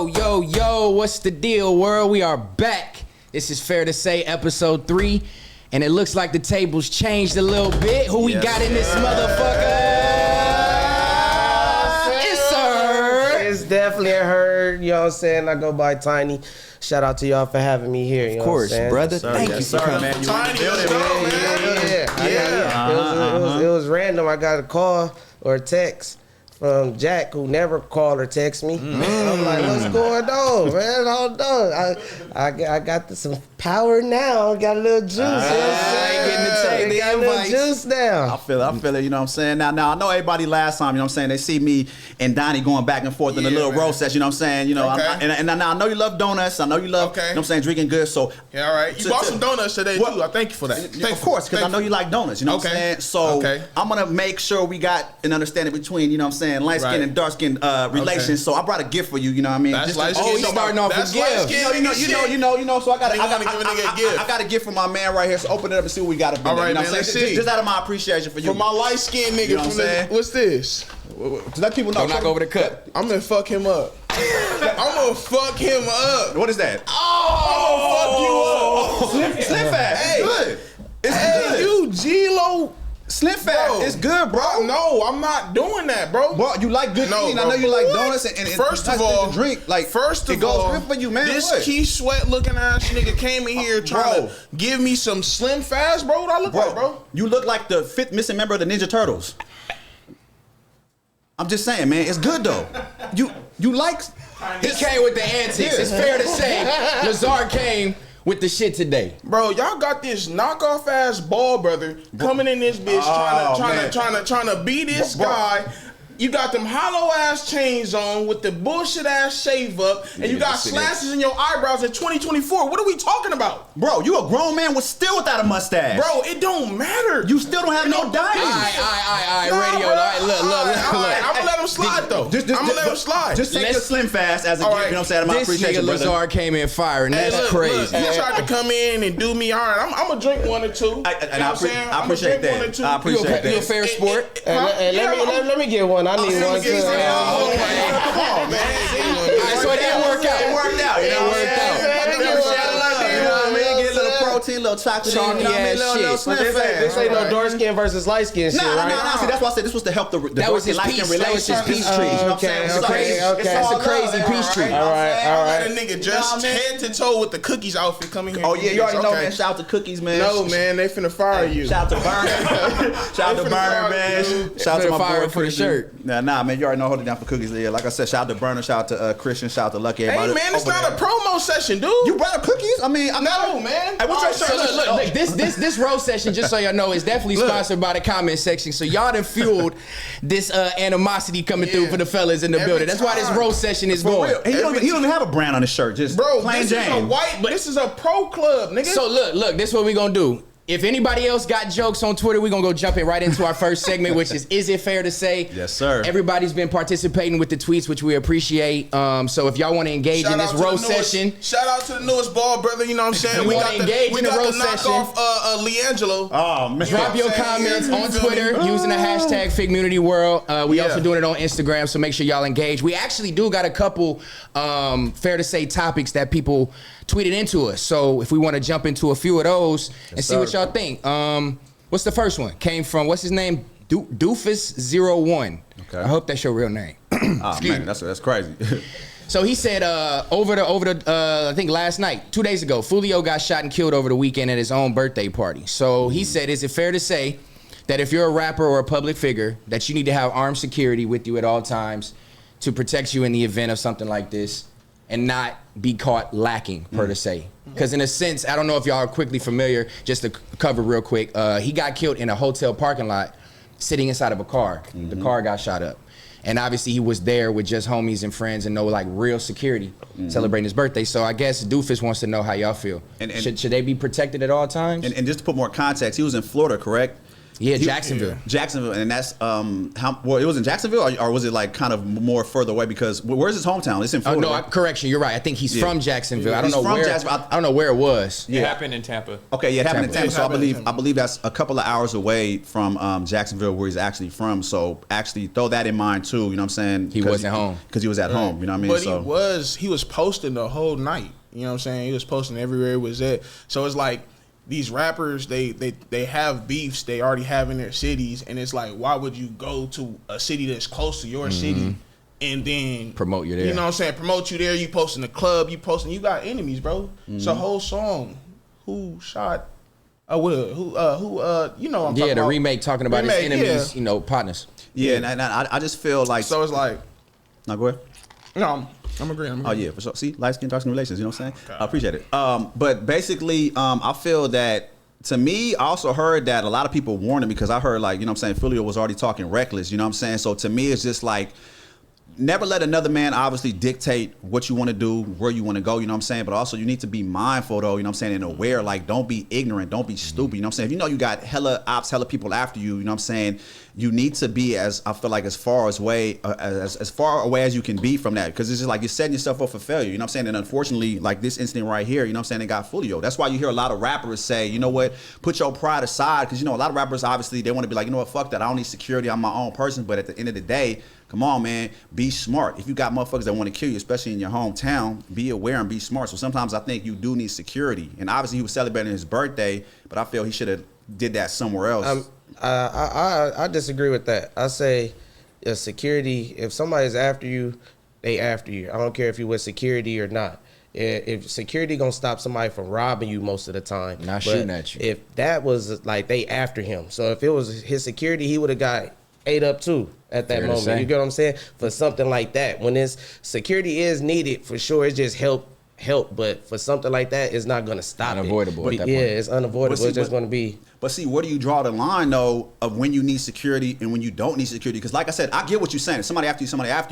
Yo, what's the deal, world? We are back. This is Fair to Say, episode 3. And it looks like the tables changed a little bit. Who we got in this motherfucker? It's Sir. It's definitely a herd, you know what I'm saying? I go by Tiny. Shout out to y'all for having me here, you know what I'm saying? Of course, brother. Thank you for coming. Man. Tiny, it was random. I got a call or a text from Jack, who never called or text me. I'm like, what's going on, man? Hold on. I got some power now. Got a little juice. Got a little juice now. I feel it, you know what I'm saying? Now I know everybody last time, you know what I'm saying, they see me and Donnie going back and forth in a little roast session, you know what I'm saying? You know, and I know you love donuts. I know you love, you know what I'm saying, drinking good. So yeah, all right. You bought some donuts today too. I thank you for that. Of course, because I know you like donuts, you know what I'm saying? So I'm gonna make sure we got an understanding between, you know what I'm saying, light skin and dark skin relations. So I brought a gift for you, you know what I mean? That's just he's starting off with gift. You know. So I got a gift for my man right here. So open it up and see what we got up in there. All right, you know man. Let's see. Just out of my appreciation for you. For my light skinned nigga, you know what I'm saying? What's this? To let people know. Don't knock over the cup. I'm gonna fuck him up. I'm gonna fuck him up. What is that? Oh, I'm gonna fuck you up. Slim Fast. Hey, good. It's good. You G-Lo. Slim Fast. It's good, bro. No, I'm not doing that, bro. Bro, you like good eating. I know you like donuts and first of all, drink. Like, it goes good for you, man. This Keith Sweat looking ass nigga came in here trying to give me some Slim Fast, bro. What I look like, bro? You look like the 5th missing member of the Ninja Turtles. I'm just saying, man. It's good though. You like? He came with the antics. Yeah. It's fair to say, Lazard came with the shit today. Bro, y'all got this knockoff ass ball brother coming in this bitch trying to be this guy. You got them hollow ass chains on with the bullshit ass shave up, and you got slashes in your eyebrows in 2024. What are we talking about? Bro, you a grown man still without a mustache. Bro, it don't matter. You still don't have no diamonds. All right, radio. Look. I'm gonna let him slide though. I'm gonna let him slide. Just take your Slim Fast as a gift, you know what I'm saying? My appreciation, brother. This nigga Lazard came in firing. That's crazy. He tried to come in and do me all right. I'm gonna drink one or two. I appreciate that. I appreciate that. You a fair sport? Let me get one. I need one too. Come on, man. So it didn't work out. It worked out. It worked out. Get a little protein, little chocolate, little Slim Fast. This ain't no dark skin versus light skin shit, right? No. See, that's why I said this was to help the that was his light skin relationship. That was his peace tree. Okay. That's a crazy peace tree. All right. That nigga just head to toe with the cookies outfit coming here. Oh yeah, you already know, man. Shout out to Cookies, man. No, man, they finna fire you. Shout out to Burner. Shout out to Burner, man. Shout out to my boy for the shirt. Nah, man, you already know, hold it down for Cookies. Yeah, like I said, shout out to Burner, shout out to Christian, shout out to Lucky. Hey, man, it's not a promo session, dude. You brought up Cookies? I mean, no, man. Hey, what's your shirt? So look, this roast session, just so y'all know, is definitely sponsored by the comment section. So y'all done fueled this animosity coming through for the fellas in the building. That's why this roast session is going. He don't even have a brand on his shirt. Just plain Jane. This is a white, but this is a pro club, nigga. So look, this is what we gonna do. If anybody else got jokes on Twitter, we're going to go jump in right into our first segment, which is It Fair to Say? Yes, sir. Everybody's been participating with the tweets, which we appreciate. So if y'all want to engage in this roast session. Shout out to the newest ball brother, you know what I'm saying? We got the roast session. Leangelo. Oh, man. Drop your comments on Twitter using the hashtag FIGGMUNITYWORLD. We also doing it on Instagram, so make sure y'all engage. We actually do got a couple Fair to Say topics that people tweeted into us. So if we want to jump into a few of those and see what y'all think. What's the first one? Came from, what's his name? Doofus01. Okay. I hope that's your real name. Oh man, that's crazy. So he said over the I think last night, 2 days ago, Julio got shot and killed over the weekend at his own birthday party. So he said, is it fair to say that if you're a rapper or a public figure, that you need to have armed security with you at all times to protect you in the event of something like this and not be caught lacking, per se? Because in a sense, I don't know if y'all are quickly familiar, just to cover real quick, he got killed in a hotel parking lot sitting inside of a car. The car got shot up. And obviously he was there with just homies and friends and no like real security celebrating his birthday. So I guess Doofus wants to know how y'all feel. And should they be protected at all times? And just to put more context, he was in Florida, correct? Yeah, Jacksonville. Jacksonville, and that's well, it was in Jacksonville, or was it like kind of more further away? Because where's his hometown? It's in Florida. No, right? correction, you're right. I think he's from Jacksonville. I don't He's know from where. Jacksonville. I don't know where it was. It happened in Tampa. Okay, yeah, it happened in Tampa. So Tampa. I believe that's a couple of hours away from Jacksonville, where he's actually from. So actually throw that in mind too. You know what I'm saying? He wasn't home because he was at home. You know what I mean? But So he was posting the whole night. You know what I'm saying? He was posting everywhere he was at. So it's like these rappers, they have beefs they already have in their cities, and it's like, why would you go to a city that's close to your city and then promote you there? You know what I'm saying? Promote you there. You posting the club. You got enemies, bro. It's a whole song. Who shot? You know what I'm talking about. The remake talking about his enemies, you know, partners. yeah, and I just feel like So it's like, now go ahead. no, I'm agreeing. Oh yeah, for sure. See, light skin, dark skin relations. You know what I'm saying? Okay. I appreciate it. But basically, I feel that to me, I also heard that a lot of people warned him because I heard like, you know what I'm saying, Foolio was already talking reckless. You know what I'm saying? So to me, it's just like, never let another man obviously dictate what you want to do, where you want to go, you know what I'm saying? But also you need to be mindful though, you know what I'm saying, and aware, like don't be ignorant, don't be stupid, you know what I'm saying? If you know you got hella ops, hella people after you, you know what I'm saying? You need to be as far away as you can be from that, because it's just like you're setting yourself up for failure, you know what I'm saying? And unfortunately, like this incident right here, you know what I'm saying, they got Foolio. That's why you hear a lot of rappers say, you know what, put your pride aside, because you know a lot of rappers obviously they want to be like, you know what, fuck that, I don't need security, I'm my own person. But at the end of the day, come on, man, be smart. If you got motherfuckers that want to kill you, especially in your hometown, be aware and be smart. So sometimes I think you do need security. And obviously he was celebrating his birthday, but I feel he should have did that somewhere else. I disagree with that. I say security, if somebody's after you, they after you. I don't care if you with security or not. If security gonna stop somebody from robbing you most of the time, not shooting at you. If that was like they after him, so if it was his security, he would have got ate up too at that moment. You get what I'm saying? For something like that, when this security is needed for sure, it's just help. But for something like that, it's not gonna stop. Unavoidable. At that point. It's unavoidable. It's just gonna be. But see, where do you draw the line though of when you need security and when you don't need security? Because like I said, I get what you're saying. If somebody after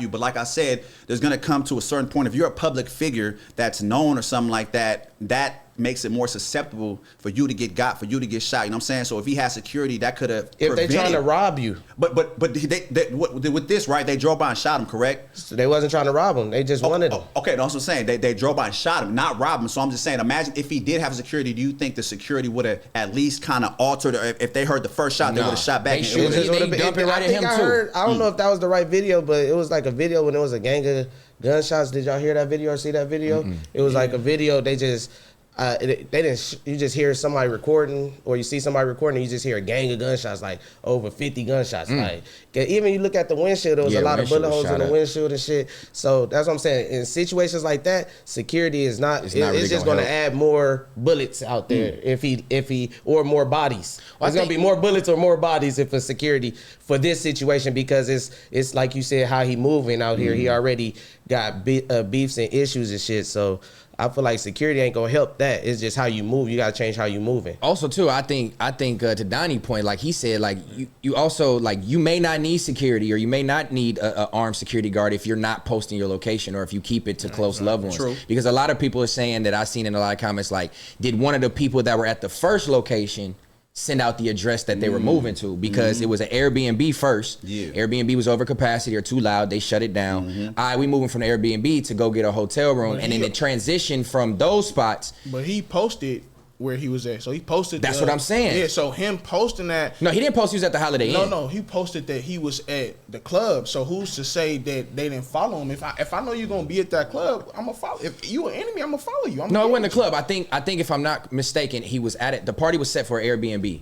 you. But like I said, there's gonna come to a certain point. If you're a public figure that's known or something like that, that makes it more susceptible for you to get got, for you to get shot. You know what I'm saying? So if he has security, that could have if they're trying to rob you. But with this, right? They drove by and shot him, correct? So they wasn't trying to rob him. They just wanted him. Okay, that's what I'm saying. They drove by and shot him, not rob him. So I'm just saying, imagine if he did have security, do you think the security would have at least kind of altered, or if they heard the first shot, they would have shot back? They dump it right at him too. I don't know if that was the right video, but it was like a video when it was a gang of gunshots. Did y'all hear that video or see that video? It was like a video. They just they didn't. You just hear somebody recording, or you see somebody recording, and you just hear a gang of gunshots, like over 50 gunshots. Like even you look at the windshield, there was a lot of bullet holes in the windshield and shit. So that's what I'm saying. In situations like that, security is not. It's just going to add more bullets out there if he or more bodies. There's going to be more bullets or more bodies if a security for this situation, because it's like you said, how he moving out here. He already got beefs and issues and shit. So I feel like security ain't gonna help that. It's just how you move. You gotta change how you moving. Also, too, I think to Donnie's point, like he said, like you also like you may not need security, or you may not need a armed security guard if you're not posting your location, or if you keep it to close loved ones. True. Because a lot of people are saying that I've seen in a lot of comments, like, did one of the people that were at the first location send out the address that they were moving to, because it was an Airbnb first. Yeah. Airbnb was over capacity or too loud. They shut it down. We moving from the Airbnb to go get a hotel room, and then it transitioned from those spots. But he posted where he was at. So he posted. That's what I'm saying. Yeah, so him posting that. No, he didn't post he was at the Holiday Inn. No, he posted that he was at the club. So who's to say that they didn't follow him? If I know you're gonna be at that club, I'm gonna follow. If you an enemy, I'm gonna follow you. No, it wasn't the club. I think if I'm not mistaken, he was at it. The party was set for Airbnb.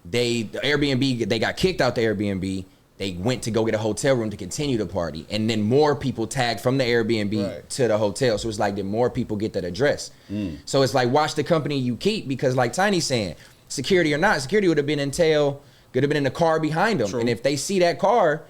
The Airbnb, they got kicked out the Airbnb. They went to go get a hotel room to continue the party, and then more people tagged from the Airbnb to the hotel. So it's like, did more people get that address? So it's like, watch the company you keep, because like Tiny's saying, security or not, security would have been in the car behind them. True. And if they see that car,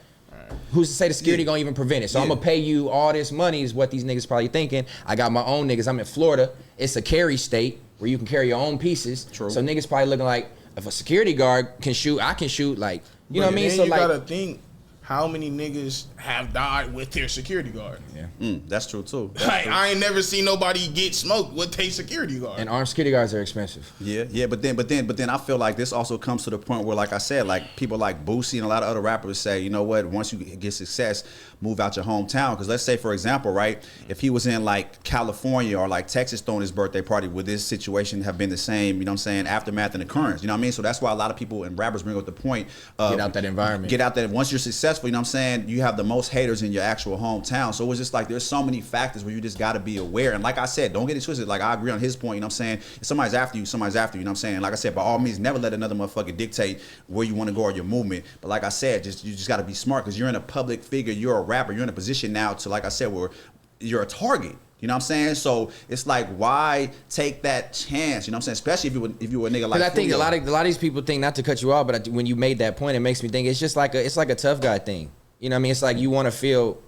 who's to say the security gonna even prevent it? So I'm gonna pay you all this money is what these niggas probably thinking. I got my own niggas. I'm in Florida. It's a carry state where you can carry your own pieces. True. So niggas probably looking like, if a security guard can shoot, I can shoot. Like, you know what I mean? So you gotta think, how many niggas have died with their security guard? Yeah. That's true too. I ain't never seen nobody get smoked with their security guard. And armed security guards are expensive. Yeah, but then I feel like this also comes to the point where, like I said, like people like Boosie and a lot of other rappers say, you know what, once you get success, move out your hometown. Because let's say, for example, right, if he was in like California or like Texas throwing his birthday party, would this situation have been the same, you know what I'm saying, aftermath and occurrence? You know what I mean? So that's why a lot of people and rappers bring up the point of Get out that environment. Get out there. Once you're successful, you know what I'm saying, you have the most haters in your actual hometown. So it's just like there's so many factors where you just got to be aware. And like I said, don't get it twisted. Like I agree on his point, you know what I'm saying? If somebody's after you, somebody's after you, you know what I'm saying? And like I said, by all means, never let another motherfucker dictate where you want to go or your movement. But like I said, you just got to be smart because you're in a public figure, you're a rapper, you're in a position now to, like I said, where you're a target. You know what I'm saying? So it's like, why take that chance? You know what I'm saying? Especially if you were a nigga like. Because I think Julio. a lot of these people think, not to cut you off, but when you made that point, it makes me think it's just like it's like a tough guy thing. You know what I mean? It's like you want to feel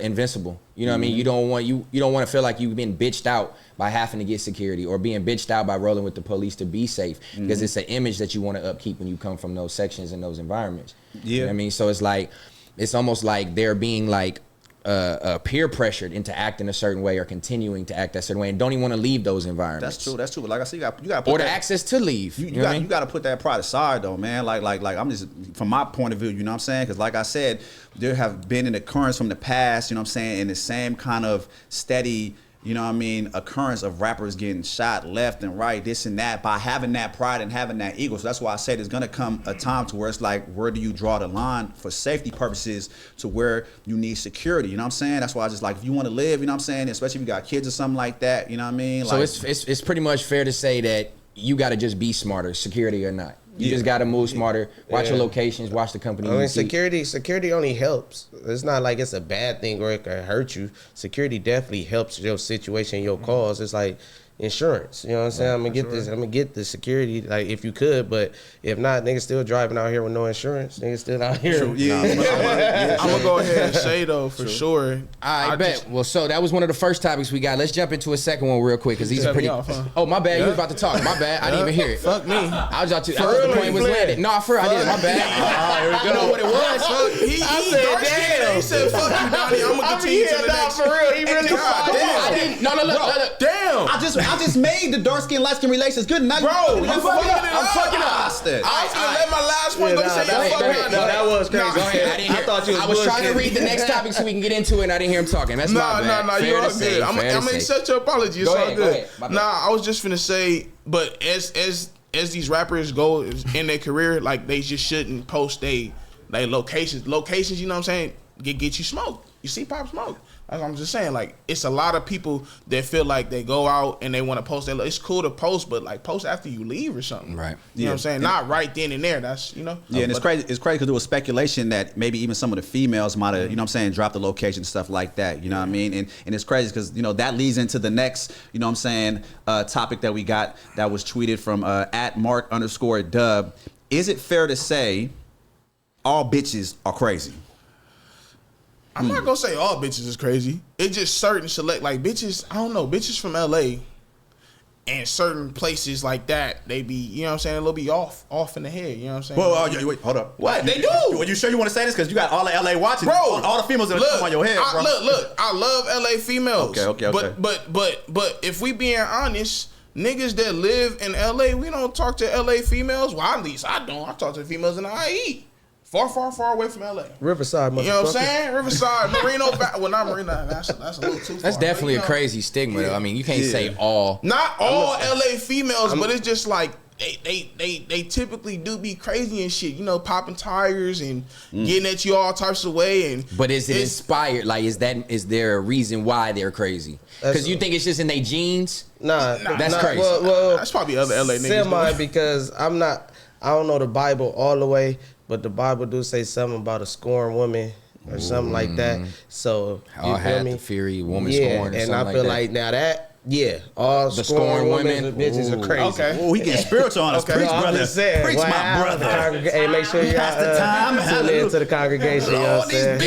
invincible. You know what I mean? You don't want to feel like you've been bitched out by having to get security or being bitched out by rolling with the police to be safe, because it's an image that you want to upkeep when you come from those sections and those environments. Yeah. You know what I mean? So it's like, it's almost like they're being like peer pressured into acting a certain way or continuing to act that certain way and don't even want to leave those environments. That's true. But like I said, you got to put or the that, access to leave. You know what I mean? got to put that pride aside, though, man. Like I'm just, from my point of view, you know what I'm saying? Because like I said, there have been an occurrence from the past, you know what I'm saying, in the same kind of steady, you know what I mean, occurrence of rappers getting shot left and right, this and that, by having that pride and having that ego. So that's why I say there's gonna come a time to where it's like, where do you draw the line for safety purposes to where you need security? You know what I'm saying? That's why I just like, if you want to live, you know what I'm saying, especially if you got kids or something like that, you know what I mean? So like, it's pretty much fair to say that you got to just be smarter, security or not. You just got to move smarter, watch your locations, watch the company. I mean, security only helps. It's not like it's a bad thing or it can hurt you. Security definitely helps your situation, your cause. It's like insurance. You know what I'm saying? I'm gonna get the security, like, if you could, but if not, niggas still driving out here with no insurance. Niggas still out here. I'm gonna go ahead and say though, for sure. I bet. Well, so that was one of the first topics we got. Let's jump into a second one real quick, because these are pretty. Off, huh? Oh, my bad. You was about to talk. My bad. I didn't even hear it. Fuck me. I was about to. I thought the plane was landed. No, for real, I did. My bad. You know what it was? He said, damn. He said, fuck you, Donnie. I'm gonna continue to the next. For real, he really I didn't. No, look. Damn. I just made the dark skin, light skin relations good. Now Bro, I'm fucking up. I was gonna let my last one go say that was crazy. Go ahead. I didn't hear. I was trying to read the next topic so we can get into it, and I didn't hear him talking. That's my bad. No, you're all good. I'm gonna accept your apology. It's all good. Nah, I was just finna say, but as these rappers go in their career, like, they just shouldn't post they locations. Locations, you know what I'm saying? Get you smoked. You see Pop Smoke. I'm just saying, like, it's a lot of people that feel like they go out and they want to post that. It's cool to post, but like, post after you leave or something. Right. You know what I'm saying? Not right then and there. That's, you know. Yeah, and it's crazy. It's crazy because there was speculation that maybe even some of the females might have, you know what I'm saying, dropped the location and stuff like that. You know what I mean? And it's crazy because, you know, that leads into the next, you know what I'm saying, topic that we got that was tweeted from @Mark_Dub. Is it fair to say all bitches are crazy? I'm not gonna say all bitches is crazy. It's just certain select, like, bitches. I don't know, bitches from LA and certain places like that. They be, you know what I'm saying, a little be off in the head. You know what I'm saying? Well, wait, hold up. What they do? Are you sure you want to say this? Because you got all the LA watching, bro. All the females that come on your head, bro. Look. I love LA females. Okay. But if we being honest, niggas that live in LA, we don't talk to LA females. Well, at least I don't. I talk to females in the IE. Far away from LA. Riverside, motherfucker. You know what I'm saying? Riverside, Marino. Well, not Marino. That's a little too far. That's definitely a crazy stigma, though. I mean, you can't say all. Not all LA females, but it's just like they typically do be crazy and shit. You know, popping tires and getting at you all types of way. But is it inspired? Like, is there a reason why they're crazy? Because you think it's just in their genes? Nah, that's crazy. Well, that's probably other LA niggas. Because I don't know the Bible all the way. But the Bible do say something about a scorned woman or something like that. So you feel me? The fury, woman scorned. And I feel like now that, all the scorned women, bitches are crazy. Okay. Oh, he getting spiritual on us. Preach, brother. Preach, my brother. Hey, make sure you tune into the congregation. You know what I'm saying?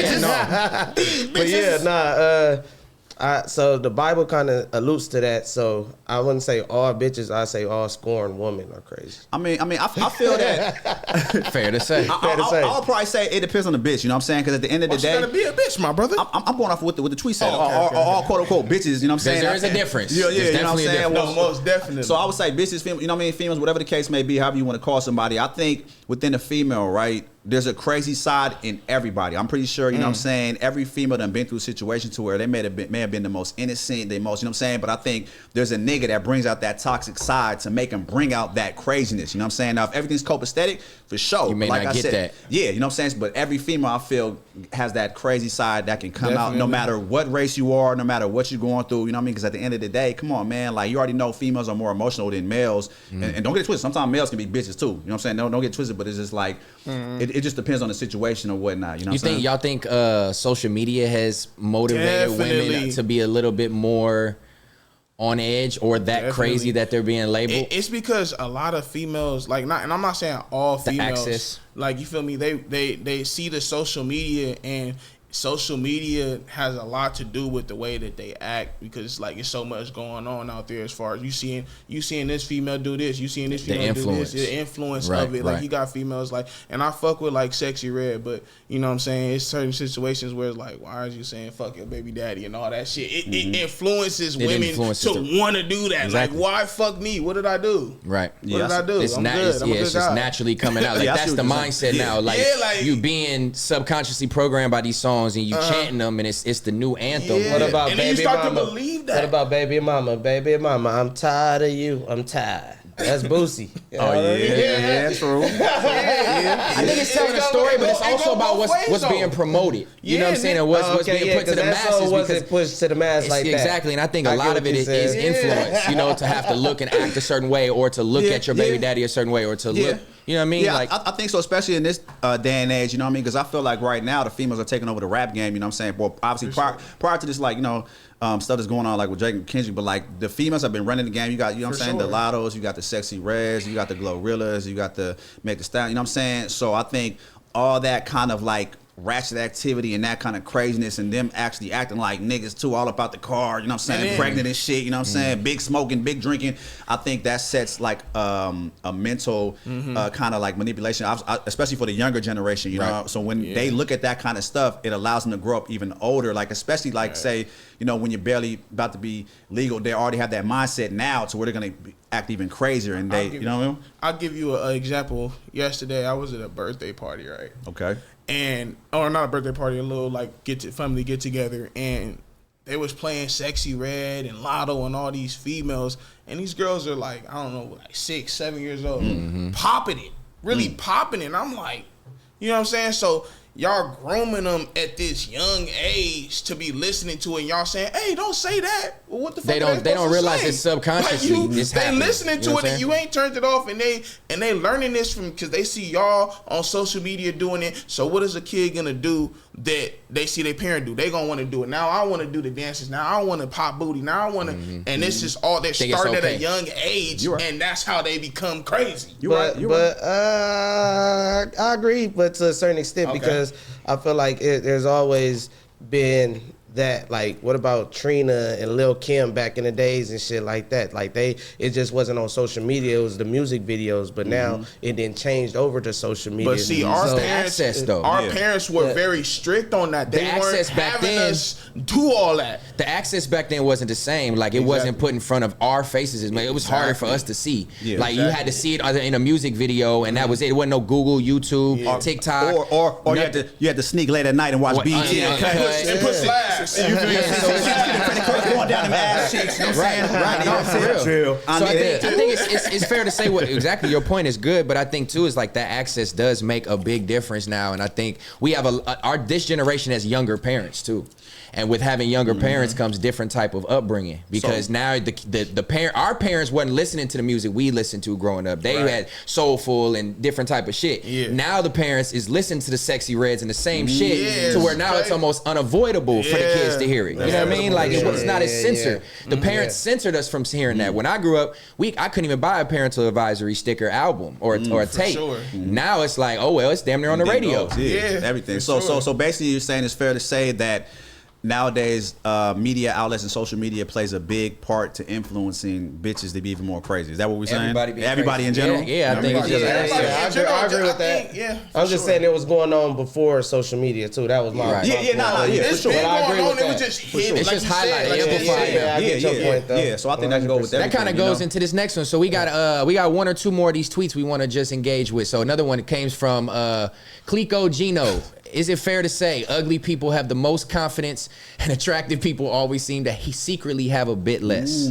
These bitches. But So the Bible kind of alludes to that. So I wouldn't say all bitches. I say all scorned women are crazy. I feel that. Fair to say. I'll probably say it depends on the bitch. You know what I'm saying? Because at the end of the day, you gotta be a bitch, my brother. I'm going off with the tweet said. Okay. All quote unquote bitches. You know what I'm saying? There is a difference. Yeah, There's you know what I'm definitely a saying? difference. No, most definitely. So I would say bitches, females, you know what I mean? Females, whatever the case may be, however you want to call somebody. I think within a female, right, there's a crazy side in everybody. I'm pretty sure, you know what I'm saying, every female done been through a situation to where they may have been the most innocent, the most, you know what I'm saying? But I think there's a nigga that brings out that toxic side to make him bring out that craziness. You know what I'm saying? Now, if everything's copacetic, for sure. You may like not I get said, that. Yeah, you know what I'm saying? But every female, I feel, has that crazy side that can come out no matter what race you are, no matter what you're going through. You know what I mean? Because at the end of the day, come on, man. Like, you already know females are more emotional than males. And don't get it twisted. Sometimes males can be bitches too. You know what I'm saying? Don't get twisted, but it's just like, it just depends on the situation or whatnot. You know what I'm saying? Y'all think social media has motivated women to be a little bit more on edge or that crazy that they're being labeled? It's because a lot of females, like, not, and I'm not saying all females, access. like, you feel me? They see the social media, and social media has a lot to do with the way that they act, because like it's so much going on out there as far as you seeing this female do this, you seeing this female do this, the influence of it. Like, you got females like, and I fuck with like Sexy Red, but you know what I'm saying, it's certain situations where it's like, why are you saying fuck your baby daddy and all that shit? It influences women to want to do that. Exactly. Like, why fuck me? What did I do? Right. What did I do? It's I'm good. I'm a good it's guy. just naturally coming out. Like, that's the mindset now. Like, you being subconsciously programmed by these songs and you chanting them, and it's the new anthem. What about and baby then you start mama? to believe that. What about baby mama? Baby mama, I'm tired of you. I'm tired. That's Boosie. True. I think it's telling a story, but it's also about what's being promoted. You know what I'm saying? And what's being put to the masses. Wasn't pushed to the mass like that. Exactly, and I think a lot of it is influence. You know, to have to look and act a certain way, or to look at your baby daddy a certain way, or to look. You know what I mean? Yeah, like, I think so, especially in this day and age, you know what I mean? Because I feel like right now the females are taking over the rap game, you know what I'm saying? Well, obviously prior to this, like, you know, stuff that's going on like with Drake and Kendrick, but like the females have been running the game. You got, you know what I'm saying, the Lattos, you got the Sexy Reds, you got the Glorrillas, you got the Make the Style, you know what I'm saying? So I think all that kind of like ratchet activity and that kind of craziness, and them actually acting like niggas too, all about the car, you know what I'm saying, pregnant and shit, you know what I'm saying, big smoking, big drinking. I think that sets like a mental kind of like manipulation, especially for the younger generation, you know. So when they look at that kind of stuff, it allows them to grow up even older, like especially like say, you know, when you're barely about to be legal, they already have that mindset now to where they're gonna act even crazier, and they, you know what I mean? I'll give you an example. Yesterday I was at a birthday party, right? Okay. And or not a birthday party, a little like family get together, and they was playing Sexy Red and Latto and all these females, and these girls are like, I don't know, like 6, 7 years old, popping it, really popping it. And I'm like, you know what I'm saying? So y'all grooming them at this young age to be listening to it, and y'all saying, hey, don't say that. Well, what the fuck? They don't realize it's subconsciously. Like they listening to it, and you ain't turned it off, and they learning this from, because they see y'all on social media doing it. So what is a kid gonna do that they see their parent do? They gonna want to do it. Now I want to do the dances. Now I want to pop booty. Now I want to, and this is all they're starting at a young age, and that's how they become crazy. I agree, but to a certain extent, because I feel like there's always been that, like, what about Trina and Lil Kim back in the days and shit like that? Like, it just wasn't on social media, it was the music videos, but now it then changed over to social media. But see, our parents, access, though. Our parents were very strict on that. They weren't access back having then, us do all that. The access back then wasn't the same. Like, it wasn't put in front of our faces. It was harder for us to see. Like, you had to see it in a music video, and that was it. It wasn't no Google, YouTube, TikTok. Or you had to sneak late at night and watch BET and put slaps. going down them ass cheeks. You know what I'm saying? So I think it's fair to say what exactly your point is good, but I think too is like that access does make a big difference now, and I think we have this generation has younger parents too. And with having younger parents comes different type of upbringing, because now our parents wasn't listening to the music we listened to growing up. They had soulful and different type of shit. Now the parents is listening to the Sexy Reds and the same shit, to where now it's almost unavoidable for the kids to hear it. You know what I mean? Like, it's not as censored. The parents censored us from hearing that. When I grew up, I couldn't even buy a parental advisory sticker album or a tape. Now it's like, oh well, it's damn near on the radio. Everything. So basically, you're saying it's fair to say that nowadays media outlets and social media plays a big part to influencing bitches to be even more crazy. Is that what we're saying? Everybody in general? Yeah, I think it's just I agree with that. I'm just saying it was going on before social media too. That was my it's for sure. been But I agree going on. with It was that. just hidden. It's Like just you said, highlighted, like you amplified. said. I get your point, though. Yeah, so I think that can go with that everything. kind of goes into this next one. So we got one or two more of these tweets we want to just engage with. So another one came from Clico Gino. Is it fair to say ugly people have the most confidence and attractive people always seem to secretly have a bit less?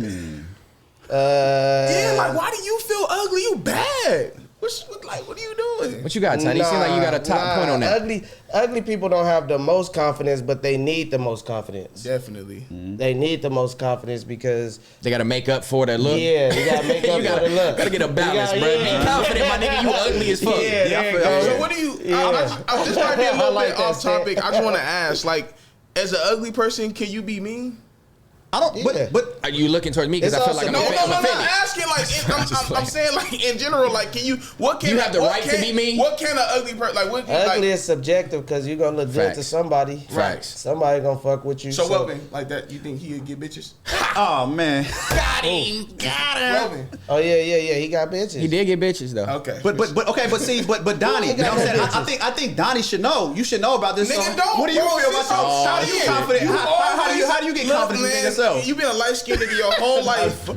Yeah, like why do you feel ugly? You bad. What are you doing? What you got, Tiny? You seem like you got a top point on that. Ugly people don't have the most confidence, but they need the most confidence. Definitely. They need the most confidence because They got to make up for their look. yeah, you gotta make up You for the look. gotta get a balance, You bro. gotta- Be confident, my nigga. You ugly as fuck. Yeah, there you go. So what do you? This might be a I little like bit that off topic. shit. I just want to ask, like, as an ugly person, can you be mean? I don't. Yeah. But Are you looking towards me? Because I It's feel like I'm also- offended. No, I'm not offended. asking. Like, I'm saying, like, in general, like, can you? What can You have the what right to can- be mean? What can an ugly person like? What Ugly like? is subjective because you're gonna look good to Facts. somebody. Facts. Somebody gonna fuck with you. So Welvin, like that, you think he'd get bitches? oh man. Got him. Got him. Welvin. Oh yeah. He got bitches. He did get bitches, though. Okay. But Donnie, you know what I'm saying? I think Donnie should know. You should know about this. Nigga, song. don't. What do you bro, feel about so yourself? How do you shit. confident? How do you get Look, confident in man, yourself? You been a light skinned nigga your whole life,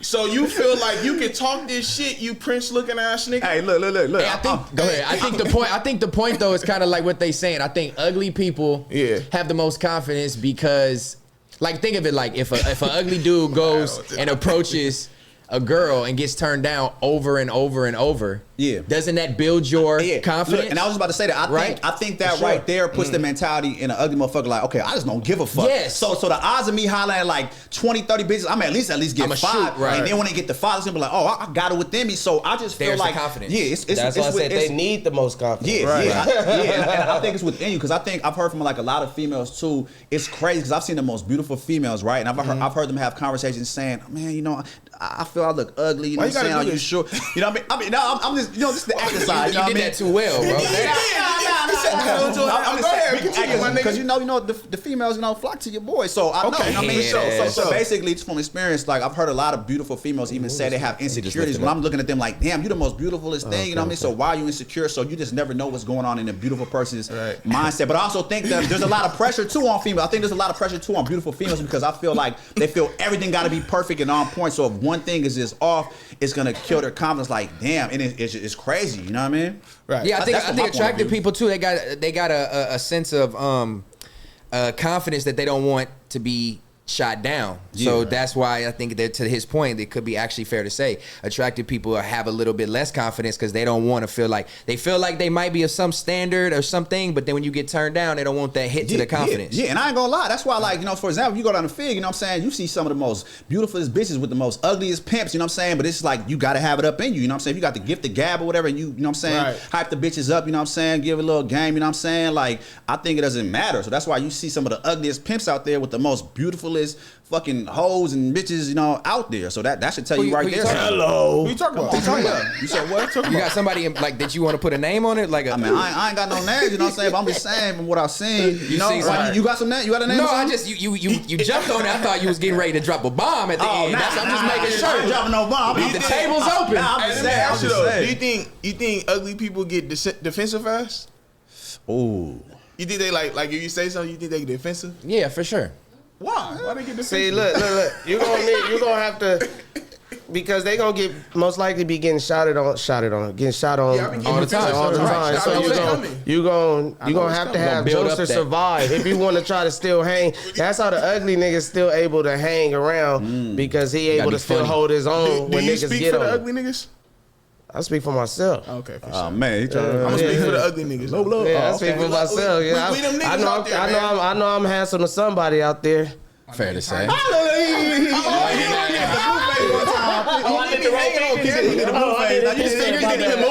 so you feel like you can talk this shit. You Prince looking ass nigga. Hey, look. Hey, I think, go ahead. I think the point though is kind of like what they saying. I think ugly people have the most confidence because, like, think of it like if a ugly dude goes and approaches a girl and gets turned down over and over and over. Yeah. Doesn't that build your confidence? Look, and I was just about to say that. I think that sure. right there puts the mentality in an ugly motherfucker like, okay, I just don't give a fuck. Yes. So the odds of me hollering at like 20, 30 bitches, I'm at least get I'ma 5. shoot, right. And then when they get the 5, it's gonna be like, oh, I got it within me. So I just feel There's the like confidence. Yeah, it's That's why I said they need the most confidence. Yeah, Right. and I think it's within you because I think I've heard from like a lot of females too. It's crazy because I've seen the most beautiful females, right? And I've heard them have conversations saying, man, you know, I feel I look ugly. You know Why what you I'm saying? gotta Are do you this? sure? You know what I mean? No, I'm just, you know, this is the acting side. You know You what I did mean? that too well, bro. I'm just Continue, saying my nigga. because you know the females flock to your boy. So I know. Okay. You know what I mean? Yeah. So basically, just from experience, like I've heard a lot of beautiful females even say they have insecurities. When I'm looking at them, like, damn, you the most beautifulest thing. You know what I mean? So why are you insecure? So you just never know what's going on in a beautiful person's mindset. But I also think that there's a lot of pressure too on females. I think there's a lot of pressure too on beautiful females because I feel like they feel everything got to be perfect and on point. So if one thing is just off, it's gonna kill their confidence. Like, damn, and it's crazy. You know what I mean? Right. Yeah, I That's think my point of attractive view. people too. They got a sense of confidence that they don't want to be shot down. So that's why I think that, to his point, it could be actually fair to say attractive people have a little bit less confidence because they don't want to feel like they might be of some standard or something, but then when you get turned down, they don't want that hit to the confidence. Yeah, and I ain't gonna lie. That's why, like, you know, for example, you go down the Fig, you know what I'm saying? You see some of the most beautifulest bitches with the most ugliest pimps, you know what I'm saying? But it's like, you gotta have it up in you, you know what I'm saying? If you got the gift of gab or whatever, and you know what I'm saying? Right. Hype the bitches up, you know what I'm saying? Give it a little game, you know what I'm saying? Like, I think it doesn't matter. So that's why you see some of the ugliest pimps out there with the most beautifulest fucking hoes and bitches, you know, out there. So that should tell Who you you- right who you there. talking about? Hello. Who you talking about? You said what? You got somebody like that you want to put a name on it, like a. I mean, I ain't got no names, you know what I'm saying? But I'm just saying from what I've seen, you know, see some- you got some name? You got a name? No, or I something? just you jumped on it. I thought you was getting ready to drop a bomb at the end. I'm just making I ain't sure. dropping no bomb. The table's open. Nah, I'm Hey, just let me saying. I'm ask you just though. saying. Do you think ugly people get defensive fast? Ooh. You think they like if you say something, you think they get defensive? Yeah, for sure. Why? Why they get defensive? See, look. You gonna have to, because they gonna get most likely be getting shot on Yeah, I be all getting the time. defensive. All the Right. time. I So know you it's gonna coming. you gonna have to have build jokes up to that. survive if you want to try to still hang. That's how the ugly niggas still able to hang around because he able be to still funny. hold his own Do when you niggas speak get for the on him. ugly niggas? I speak for myself. Okay, for Oh sure. man, he trying I'm gonna speak for the ugly niggas. Low. Yeah, I speak for myself. Yeah, we them niggas I know. out there, man. I know. I'm handsome to somebody out there. Fair to say.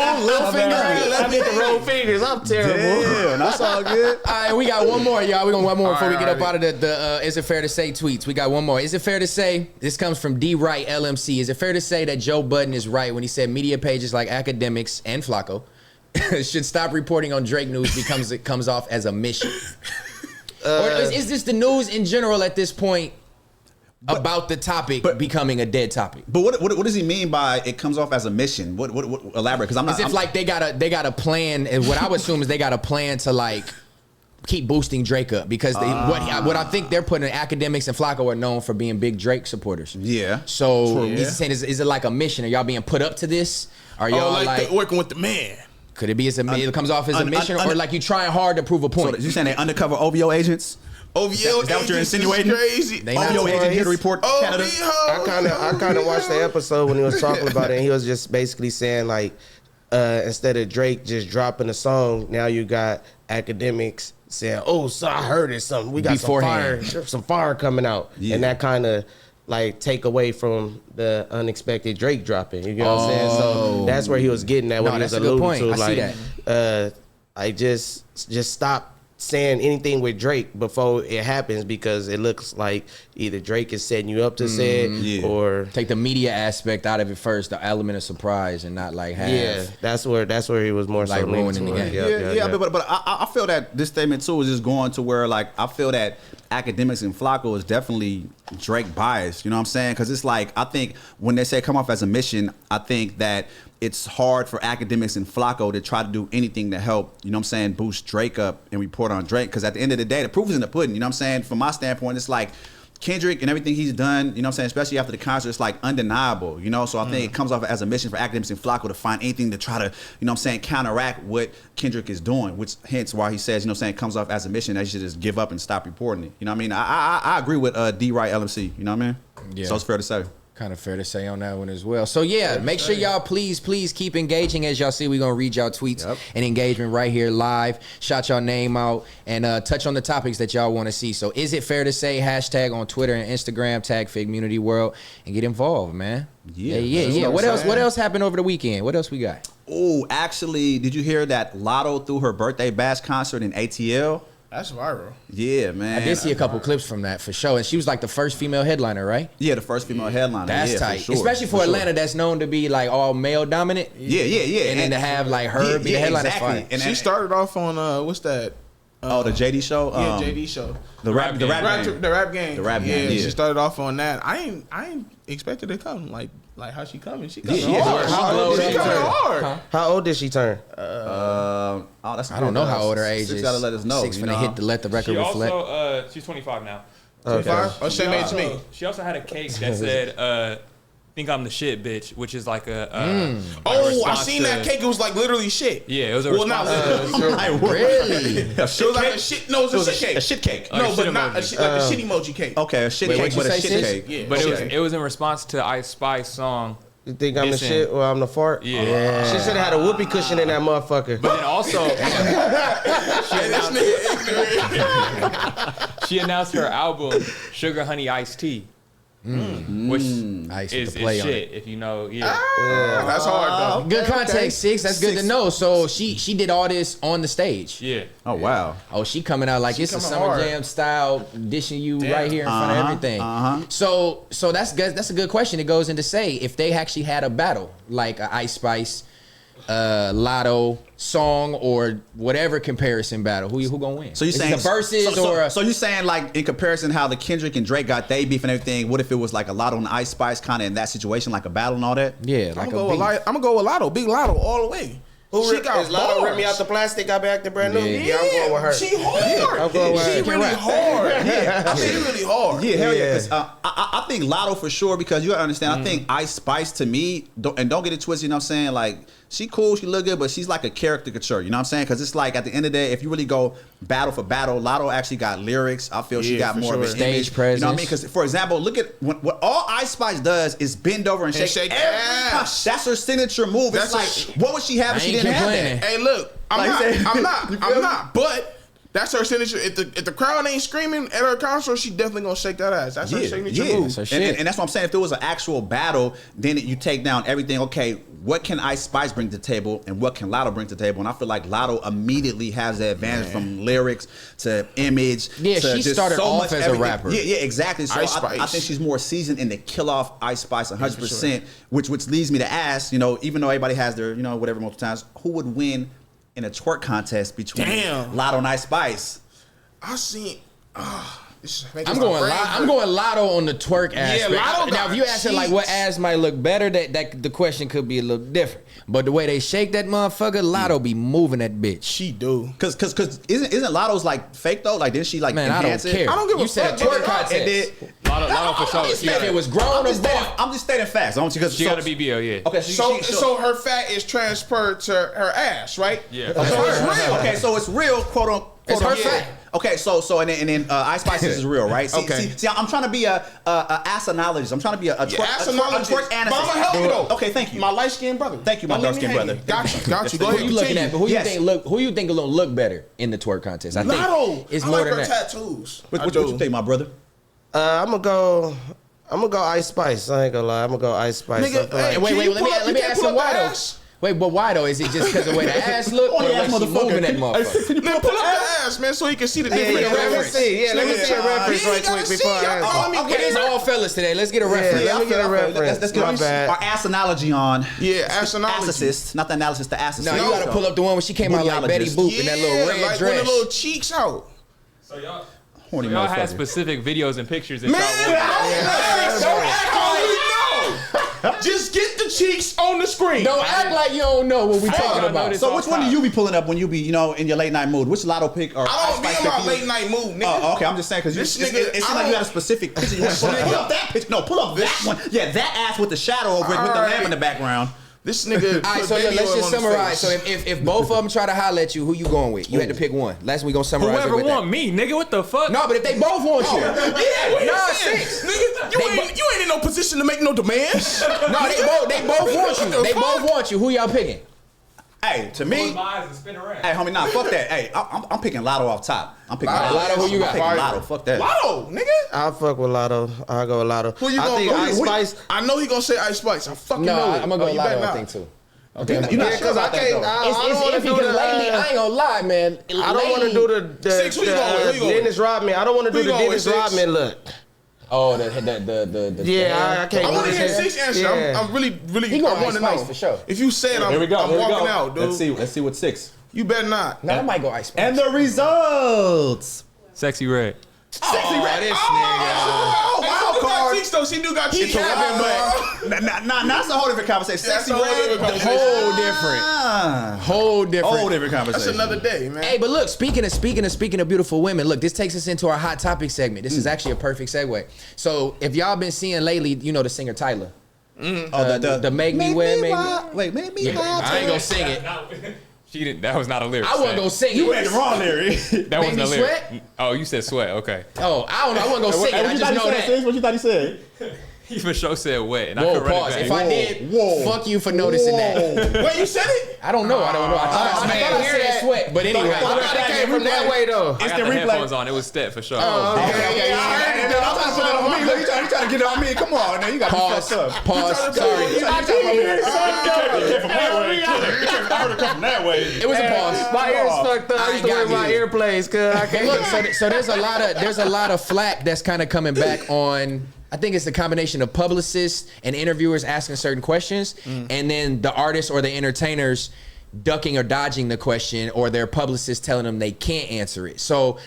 I did the roll fingers. I'm terrible. Damn, that's all good. All right, we got one more, y'all. We gonna one more before we get up All out of the is it fair to say tweets. We got one more. Is it fair to say, this comes from D Wright LMC, is it fair to say that Joe Budden is right when he said media pages like Akademiks and Flakko should stop reporting on Drake news because it comes off as a mission? Or is this the news in general at this point about the topic becoming a dead topic? But what does he mean by it comes off as a mission? What elaborate? Because I'm not. As if like they got a plan. And what I would assume is they got a plan to like keep boosting Drake up because what I think they're putting Akademiks and Flakko are known for being big Drake supporters. Yeah. So he's saying, is it like a mission? Are y'all being put up to this? Are y'all like working with the man? Could it be it comes off as a mission, or like you trying hard to prove a point? So you saying they undercover OVO agents? OVO is that what you're insinuating? Crazy. OVO agent here to report Canada. I kind of watched the episode when he was talking about it, and he was just basically saying like, instead of Drake just dropping a song, now you got Akademiks saying, "Oh, so I heard it. Something we got some fire coming out," and that kind of like take away from the unexpected Drake dropping. You know what I'm saying? So that's where he was getting at. What he was alluding to, like, I just stop saying anything with Drake before it happens because it looks like either Drake is setting you up to say it or take the media aspect out of it first, the element of surprise, and not like have that's where he was more like so ruining the game. But I feel that this statement too is just going to where like I feel that Akademiks and Flakko is definitely Drake biased. You know what I'm saying? Because it's like I think when they say come off as a mission, I think that it's hard for Akademiks and Flakko to try to do anything to help, you know what I'm saying, boost Drake up and report on Drake. Because at the end of the day, the proof is in the pudding. You know what I'm saying? From my standpoint, it's like Kendrick and everything he's done, you know what I'm saying, especially after the concert, it's like undeniable, you know? So I think it comes off as a mission for Akademiks and Flakko to find anything to try to, you know what I'm saying, counteract what Kendrick is doing, which hence why he says, you know what I'm saying, it comes off as a mission that you should just give up and stop reporting it. You know what I mean? I agree with D-Right LMC, you know what I mean? Yeah. So it's fair to say. Kind of fair to say on that one as well. So yeah, make sure y'all please keep engaging. As y'all see, we're gonna read y'all tweets and engagement right here live. Shout y'all name out and touch on the topics that y'all want to see. So is it fair to say hashtag on Twitter and Instagram, tag FIGGMUNITYWORLD and get involved, man. Yeah. What else happened over the weekend? What else we got? Oh, actually, did you hear that Latto threw her birthday bash concert in ATL? That's viral. Yeah, man. I did see a couple clips from that for sure. And she was like the first female headliner, right? Yeah, the first female headliner. That's tight. For sure. Especially for Atlanta, that's known to be like all male dominant. Yeah. And then to have like her be the headliner. Exactly. And she started off on what's that? The JD show. Yeah, JD show. The rap game. The rap game. The rap game. Yeah, she started off on that. I ain't expected to come like how she coming. She coming hard. How old did she turn? That's I don't know how old her age is. Gotta let us know. 6 finna let the record reflect. Also, she's 25 now. 25? Oh, same age me. She also had a cake that said, think I'm the shit, bitch, which is like a I seen that cake. It was like literally shit. Yeah, it was a response. Really? It was like a shit. No, it was a shit cake. A shit cake. No, but not a shit, like a shit emoji cake. Okay, a shit cake, but a shit cake. Yeah, but it was in response to Ice Spice song. You think I'm the shit or I'm the fart? Yeah. She should have had a whoopee cushion in that motherfucker. But then also, she announced her album, Sugar Honey Iced Tea. Which is shit, if you know. That's hard though. Good context, Six. That's good to know. So she did all this on the stage. Yeah. Oh wow. Oh, she coming out like it's a Summer Jam style, dishing you right here in front of everything. So that's good. That's a good question. It goes into say if they actually had a battle like a Ice Spice, Latto song or whatever comparison battle, who gonna win? So you saying the verses so you saying like in comparison how the Kendrick and Drake got they beef and everything? What if it was like a Latto and Ice Spice kind of in that situation, like a battle and all that? Yeah, like I'm gonna go with Latto, big Latto all the way. She got Latto rip me out the plastic, got back to brand new. Yeah, I'm going with her. She hard. I'm going with her. She really hard. She really hard. Yeah, hell yeah. 'Cause, I think Latto for sure because you gotta understand. I think Ice Spice to me, don't get it twisted. You know what I'm saying? Like she cool, she look good, but she's like a caricature. You know what I'm saying? Because it's like at the end of the day, if you really go battle for battle, Latto actually got lyrics. I feel she got more of a stage presence. You know what I mean? Because for example, look at what all Ice Spice does is bend over and shake ass. That's her signature move. It's like what would she have if she didn't have that? Hey, look, I'm not. But that's her signature. If the crowd ain't screaming at her concert, she definitely gonna shake that ass. That's her signature move. And that's what I'm saying. If there was an actual battle, then you take down everything. Okay, what can Ice Spice bring to the table, and what can Latto bring to the table? And I feel like Latto immediately has the advantage from lyrics to image. Yeah, to she started off as a rapper. Yeah, exactly. So I think she's more seasoned in the kill off Ice Spice 100%. Which leads me to ask, even though everybody has their whatever multiple times, who would win in a twerk contest between Latto and Ice Spice? I seen I'm going Latto on the twerk aspect. Latto now, if you ask her like what ass might look better, that the question could be a little different. But the way they shake that motherfucker, Latto be moving that bitch. She do. Cause isn't Latto's like fake though? Like didn't she like enhance I don't care. I don't give a you said fuck. twerk contest. Latto for sure. If it was grown or boy. I'm just stating facts. She got a BBL, yeah. Okay, So her fat is transferred to her ass, right? Yeah. So it's real. Okay, so it's real, quote unquote. It's her fat. Okay, so and then Ice Spices is real, right? Okay. See, I'm trying to be a assinologist. I'm trying to be a twerk analyst. But I'm gonna help you though. Okay, thank you. My light skinned brother. Thank you, my dark skinned brother. Got you. Go Who ahead. you looking at? But who Yes. you think will look better in the twerk contest? I think Latto. it's I more like than her that. tattoos. What you think, my brother? I'm gonna go Ice Spice. I ain't gonna lie. I'm gonna go Ice Spice. Nigga, hey, Wait, let me ask him why though. ass? Wait, but why though? Is it just because of the way the ass look, or the way she moving that motherfucker? Man, pull up the ass, man, so he can see the difference. Let me see. Let me see a reference right quick before I answer. It is all fellas today. Let's get a reference. Let me get a reference. Let's get My bad. our ass analogy on. Yeah, assinology. Assist, not the analysis, the assist. No, you gotta pull up the one where she came out like Betty Boop in that little red like dress. with the little cheeks out. So y'all Horny had motherfucker. specific videos and pictures that Man, y'all don't act like you know. Just get the cheeks on the screen. Don't act like you don't know what we I talking know about. this. So which one do you be pulling up when you be, in your late night mood? Which Latto pick or I don't Ice be Spice in my pick you? late night mood, nigga. Oh, okay. I'm just saying because This it nigga, seems I like you don't- got a specific picture. You want to pull up that picture. No, pull up that one. Yeah, that ass with the shadow over it with the Alright. lamp in the background. This nigga. All right, so put baby let's oil just on his summarize. So face. if both of them try to holler at you, who you going with? You had to pick one. Last we gonna summarize Whoever it with want me, nigga, what the fuck? No, but if they both want you, Yeah, what you Nah, saying? six. Nigga, you ain't in no position to make no demands. no, they both want you. They both want you. Who y'all picking? Hey, to me, Close my eyes and spin around. hey, homie, nah, fuck that. Hey, I'm picking Latto off top. I'm picking Latto, who you I'm got? picking Latto. Fuck that. Latto, nigga. I'll fuck with Latto. I'll go with Latto. Who you I gonna think go? Ice Spice. I know he gonna say Ice Spice. I fucking No, know it. I'm gonna go you better Latto. I not. think too. You're not sure Because I about that, can't. though. I don't want to It's do because the. lately, I ain't gonna lie, man. I don't want to do the Six, who you going with? Who you going with? Dennis Rodman. I don't want to do Who the you going Dennis with, Six? Rodman look. Oh, the Yeah, I can't. I do want to this hear here. Six answer. Yeah. I'm really, He gonna I want to Ice Spice know for sure. If you said I'm Here we go. walking out, dude. Let's see what 6. You better not. No, I might go Ice Spice. And the results. Sexy Red. Sexy red. this Oh, Wild wow, card. got cheeks though. She do got cheeks. Nah, that's a whole different conversation. That's Sexy a whole red. different conversation. Whole different. Whole different. Whole different That's conversation. another day, man. Hey, but look, speaking of beautiful women, look, this takes us into our hot topic segment. This is actually a perfect segue. So if y'all been seeing lately, you know the singer Tyla. The Make Me Wet, Make Me. Wait, make me Yeah, I ain't gonna sing it. She didn't. That was not a lyric. I wasn't gonna sing it. You had the wrong lyric. That wasn't me a lyric. sweat? Oh, you said sweat. Okay. Oh, I don't know. I wasn't gonna sing it. I just know that. What you thought he said? He for sure said wet, and I Whoa, could run pause. it back. If I did, fuck you for noticing that. Wait, you said it? I don't know. I thought I said sweat, but anyway. I thought it came from that way though. I got the headphones on. It was Stet for sure. Okay. I'm trying to put it on me. Look, you trying to get it on me. Come on, now you got to be fucked up. Pause. Sorry. You trying to from that way. I heard it come from that way. It was a pause. My ears fucked up. I used to wear my you. earplays, cause I can't. Look, so there's a lot of flack that's kind of coming back on. I think it's a combination of publicists and interviewers asking certain questions, and then the artists or the entertainers ducking or dodging the question, or their publicists telling them they can't answer it. So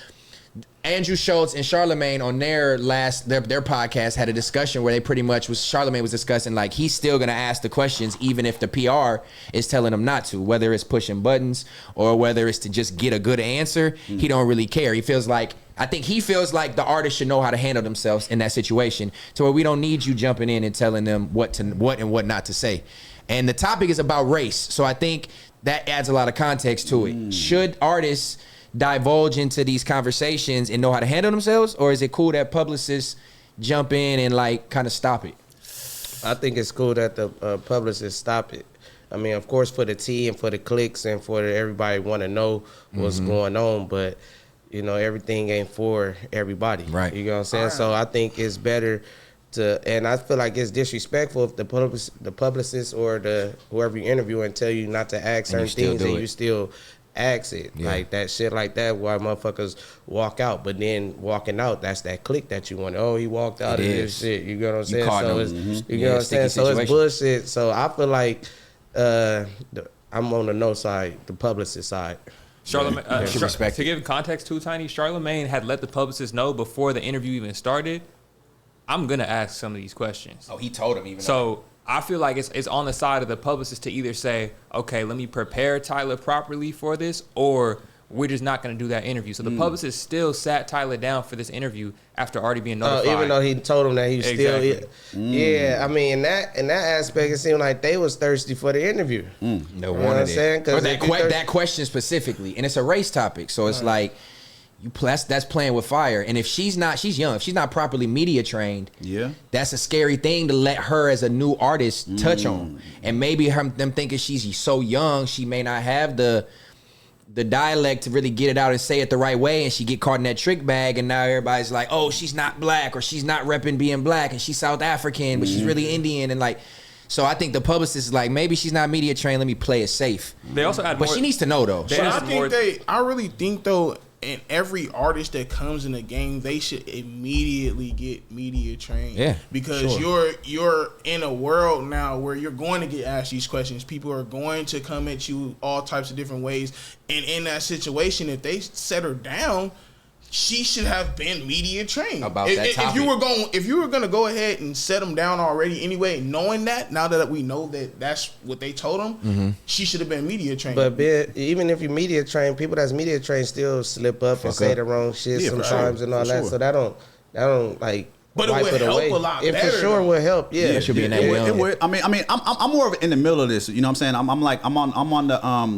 Andrew Schultz and Charlemagne on their podcast had a discussion where they pretty much Charlemagne was discussing like he's still gonna ask the questions even if the PR is telling him not to, whether it's pushing buttons or whether it's to just get a good answer. He don't really care. He feels like the artist should know how to handle themselves in that situation, to where we don't need you jumping in and telling them what and what not to say. And the topic is about race, so I think that adds a lot of context to it. Should artists divulge into these conversations and know how to handle themselves, or is it cool that publicists jump in and like kind of stop it? I think it's cool that the publicists stop it. I mean, of course, for the tea and for the clicks and for everybody want to know what's going on, but you know, everything ain't for everybody. Right. You know what I'm saying? So I think it's better to, and I feel like it's disrespectful if the publicist or whoever you interview and tell you not to ask certain things and you still ask it. Yeah. Like that shit like that, why motherfuckers walk out, but then walking out, that's that click that you want. Oh, he walked out of this shit. You know what I'm saying? So it's, you know what I'm saying? So it's bullshit. So I feel like I'm on the no side, the publicist side. Charlamagne, to give context too, Tiny, Charlamagne had let the publicist know before the interview even started, I'm going to ask some of these questions. Oh, he told him even. So I feel like it's on the side of the publicist to either say, okay, let me prepare Tyla properly for this, or we're just not going to do that interview. So the publicist still sat Tyla down for this interview after already being notified. Even though he told him that he was still... Yeah, I mean, in that aspect, it seemed like they was thirsty for the interview. They wanted it. Or that question specifically. And it's a race topic. So it's like, that's playing with fire. And if she's young, if she's not properly media trained, that's a scary thing to let her as a new artist touch on. And maybe them thinking she's so young, she may not have the dialect to really get it out and say it the right way, and she get caught in that trick bag, and now everybody's like, oh, she's not black, or she's not repping being black, and she's South African, but she's really Indian, and like, so I think the publicist is like, maybe she's not media trained, let me play it safe. They also add but she needs to know though. I really think though, and every artist that comes in the game, they should immediately get media trained. Yeah, because you're in a world now where you're going to get asked these questions. People are going to come at you all types of different ways. And in that situation, if they set her down, she should have been media trained about that topic. If you were going to go ahead and set them down already anyway, knowing that, now that we know that that's what they told them, she should have been media trained. But even if you're media trained, people that's media trained still slip up and say the wrong shit sometimes and all that. So that don't like. But it would help a lot better. It for sure would help. Yeah, it should be in that way. It would. I mean, I'm more of in the middle of this. You know what I'm saying? I'm on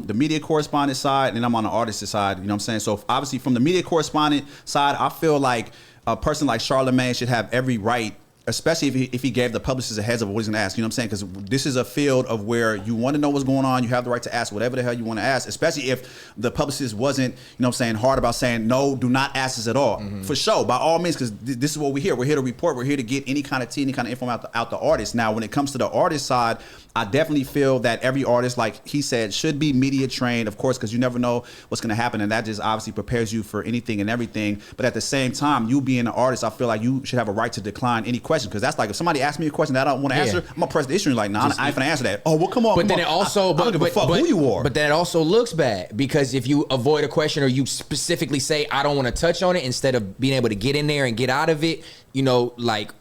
the media correspondent side, and I'm on the artist side. You know what I'm saying? So obviously, from the media correspondent side, I feel like a person like Charlamagne should have every right, especially if he gave the publicist a heads up of what he's going to ask. You know what I'm saying? Because this is a field of where you want to know what's going on. You have the right to ask whatever the hell you want to ask, especially if the publicist wasn't, you know what I'm saying, hard about saying, no, do not ask this at all. For sure, by all means, because this is what we're here. We're here to report. We're here to get any kind of tea, any kind of info out the artist. Now, when it comes to the artist side, I definitely feel that every artist, like he said, should be media trained, of course, because you never know what's going to happen, and that just obviously prepares you for anything and everything. But at the same time, you being an artist, I feel like you should have a right to decline any question, because that's like if somebody asks me a question that I don't want to answer, I'm gonna press the issue like, nah, I ain't gonna answer that. Oh, well, come on. But then it also, I don't give a fuck who you are. But then it also looks bad, because if you avoid a question or you specifically say I don't want to touch on it instead of being able to get in there and get out of it, you know, like,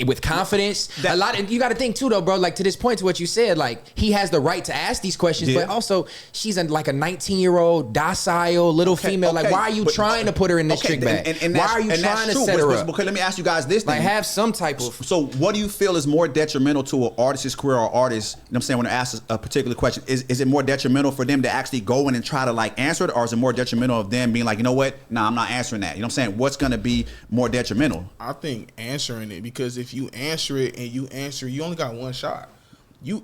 with confidence, a lot. And you got to think too, though, bro. Like, to this point, to what you said, like, he has the right to ask these questions, but also she's like a 19-year-old docile little female. Like, why are you trying to put her in this trick bag? Why are you trying to set her up? Because let me ask you guys this: like, have some type of. So, what do you feel is more detrimental to an artist's career or artist? You know what I'm saying, when they ask a particular question, is it more detrimental for them to actually go in and try to like answer it, or is it more detrimental of them being like, you know what, nah, I'm not answering that? You know what I'm saying? What's going to be more detrimental? I think answering it, because if you answer it and you only got one shot.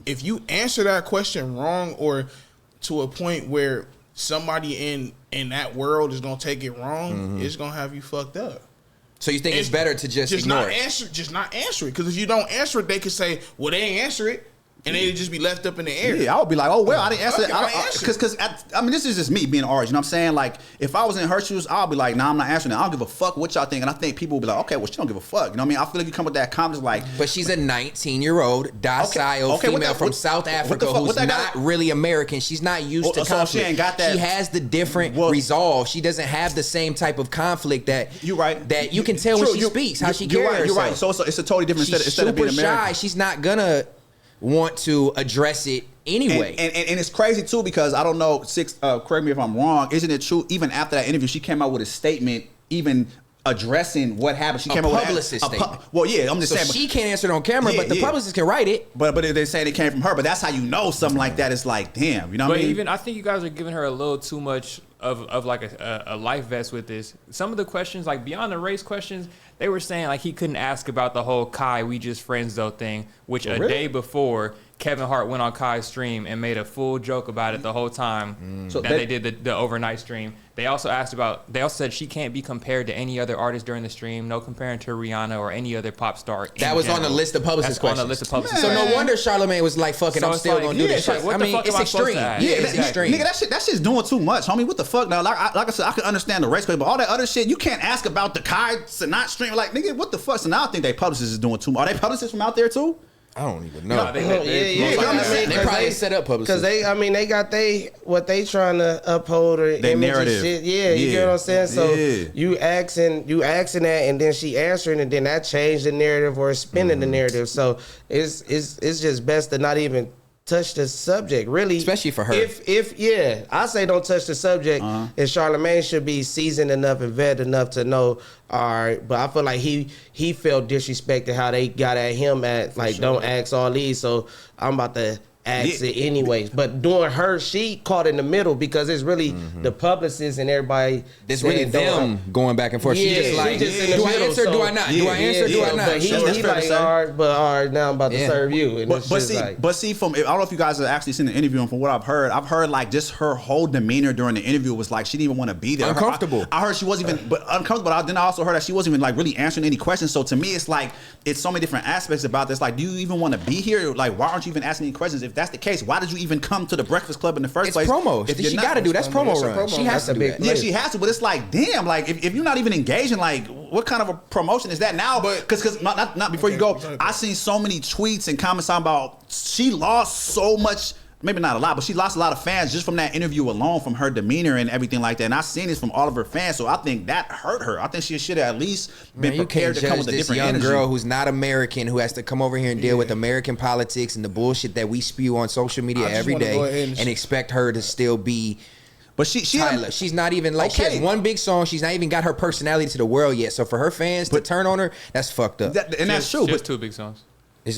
If you answer that question wrong, or to a point where somebody in that world is gonna take it wrong, it's gonna have you fucked up. So you think it's better to just ignore it? Just not answer it. Because if you don't answer it, they could say, well, they ain't answer it. And they'd just be left up in the air. Yeah, I would be like, oh, well, I didn't answer that. Because, I mean, this is just me being an artist. You know what I'm saying? Like, if I was in her shoes, I'll be like, nah, I'm not answering that. I don't give a fuck what y'all think. And I think people will be like, okay, well, she don't give a fuck. You know what I mean? I feel like you come with that confidence, like. But she's a 19-year-old, docile female from South Africa who's not really American. She's not used to conflict. So she ain't got that. She has the different resolve. She doesn't have the same type of conflict that. You're right. That you can tell when she speaks, how she carries herself. You're right. So it's a totally different instead of being American. She's super shy. She's not gonna want to address it anyway. And it's crazy too, because I don't know, correct me if I'm wrong, isn't it true, even after that interview, she came out with a statement even addressing what happened? She came out with a publicist statement. Well, yeah, I'm just saying. She can't answer it on camera, but the publicist can write it. But they're saying it came from her, but that's how you know something like that is like, damn, you know what I mean? But even, I think you guys are giving her a little too much of like a life vest with this. Some of the questions, like beyond the race questions, they were saying like he couldn't ask about the whole Kai, we just friends though thing, which a day before, Kevin Hart went on Kai's stream and made a full joke about it the whole time that they did the overnight stream. They also said she can't be compared to any other artist during the stream. No comparing to Rihanna or any other pop star. That was on the list of publicist questions. On the list of publicist. So no wonder Charlamagne was like, "Fucking, I'm still gonna do this shit." I mean, it's extreme. Yeah, it's extreme. Nigga, that shit's doing too much, homie. What the fuck? Now, like I said, I can understand the race question, but all that other shit, you can't ask about the Kai Sinat stream. Like, nigga, what the fuck? So now I think they publicists is doing too much. Are they publicists from out there too? I don't even know. No, They probably set up publicists. Because they got what they trying to uphold or They image narrative. and shit. Yeah, you get what I'm saying? So Yeah. you asking that, and then she answering, and then that changed the narrative or spinning the narrative. So it's just best to not even touch the subject, really. Especially for her. If I say don't touch the subject, and Charlamagne should be seasoned enough and vetted enough to know, all right, but I feel like he felt disrespected how they got at him at, like, don't ask all these, so I'm about to ask it anyways. But doing her, she caught in the middle because it's really the publicists and everybody. It's really them going back and forth. She just like, in the do I middle, answer? so- Do I not? Do I answer? Do I not? But he That's fair to like, say. all right, now I'm about to serve you. And it's But just see, like, from I don't know if you guys have actually seen the interview, and from what I've heard like just her whole demeanor during the interview was like she didn't even want to be there. Uncomfortable. I heard she wasn't even uncomfortable. But then I also heard that she wasn't even like really answering any questions. So to me, it's like it's so many different aspects about this. Like, do you even want to be here? Like, why aren't you even asking any questions? If that's the case, why did you even come to the Breakfast Club in the first It's place? promo. If you're She not- got to do that's promo It's a run. promo She has That's to a do big that. Yeah, she has to, but it's like, damn, like if you're not even engaging, like what kind of a promotion is that now? But- Because not before you go, I seen so many tweets and comments talking about she lost so much. Maybe not a lot, but she lost a lot of fans just from that interview alone, from her demeanor and everything like that. And I've seen this from all of her fans, so I think that hurt her. I think she should have at least been Man, you prepared can't to come judge with a this different young energy. girl who's not American, who has to come over here and deal with American politics and the bullshit that we spew on social media I just every wanna go ahead day, and and expect her to still be But she Tyla. She's not even like she Okay. has one big song. She's not even got her personality to the world yet. So for her fans to turn on her, that's fucked up. and that's true. She has But two big songs.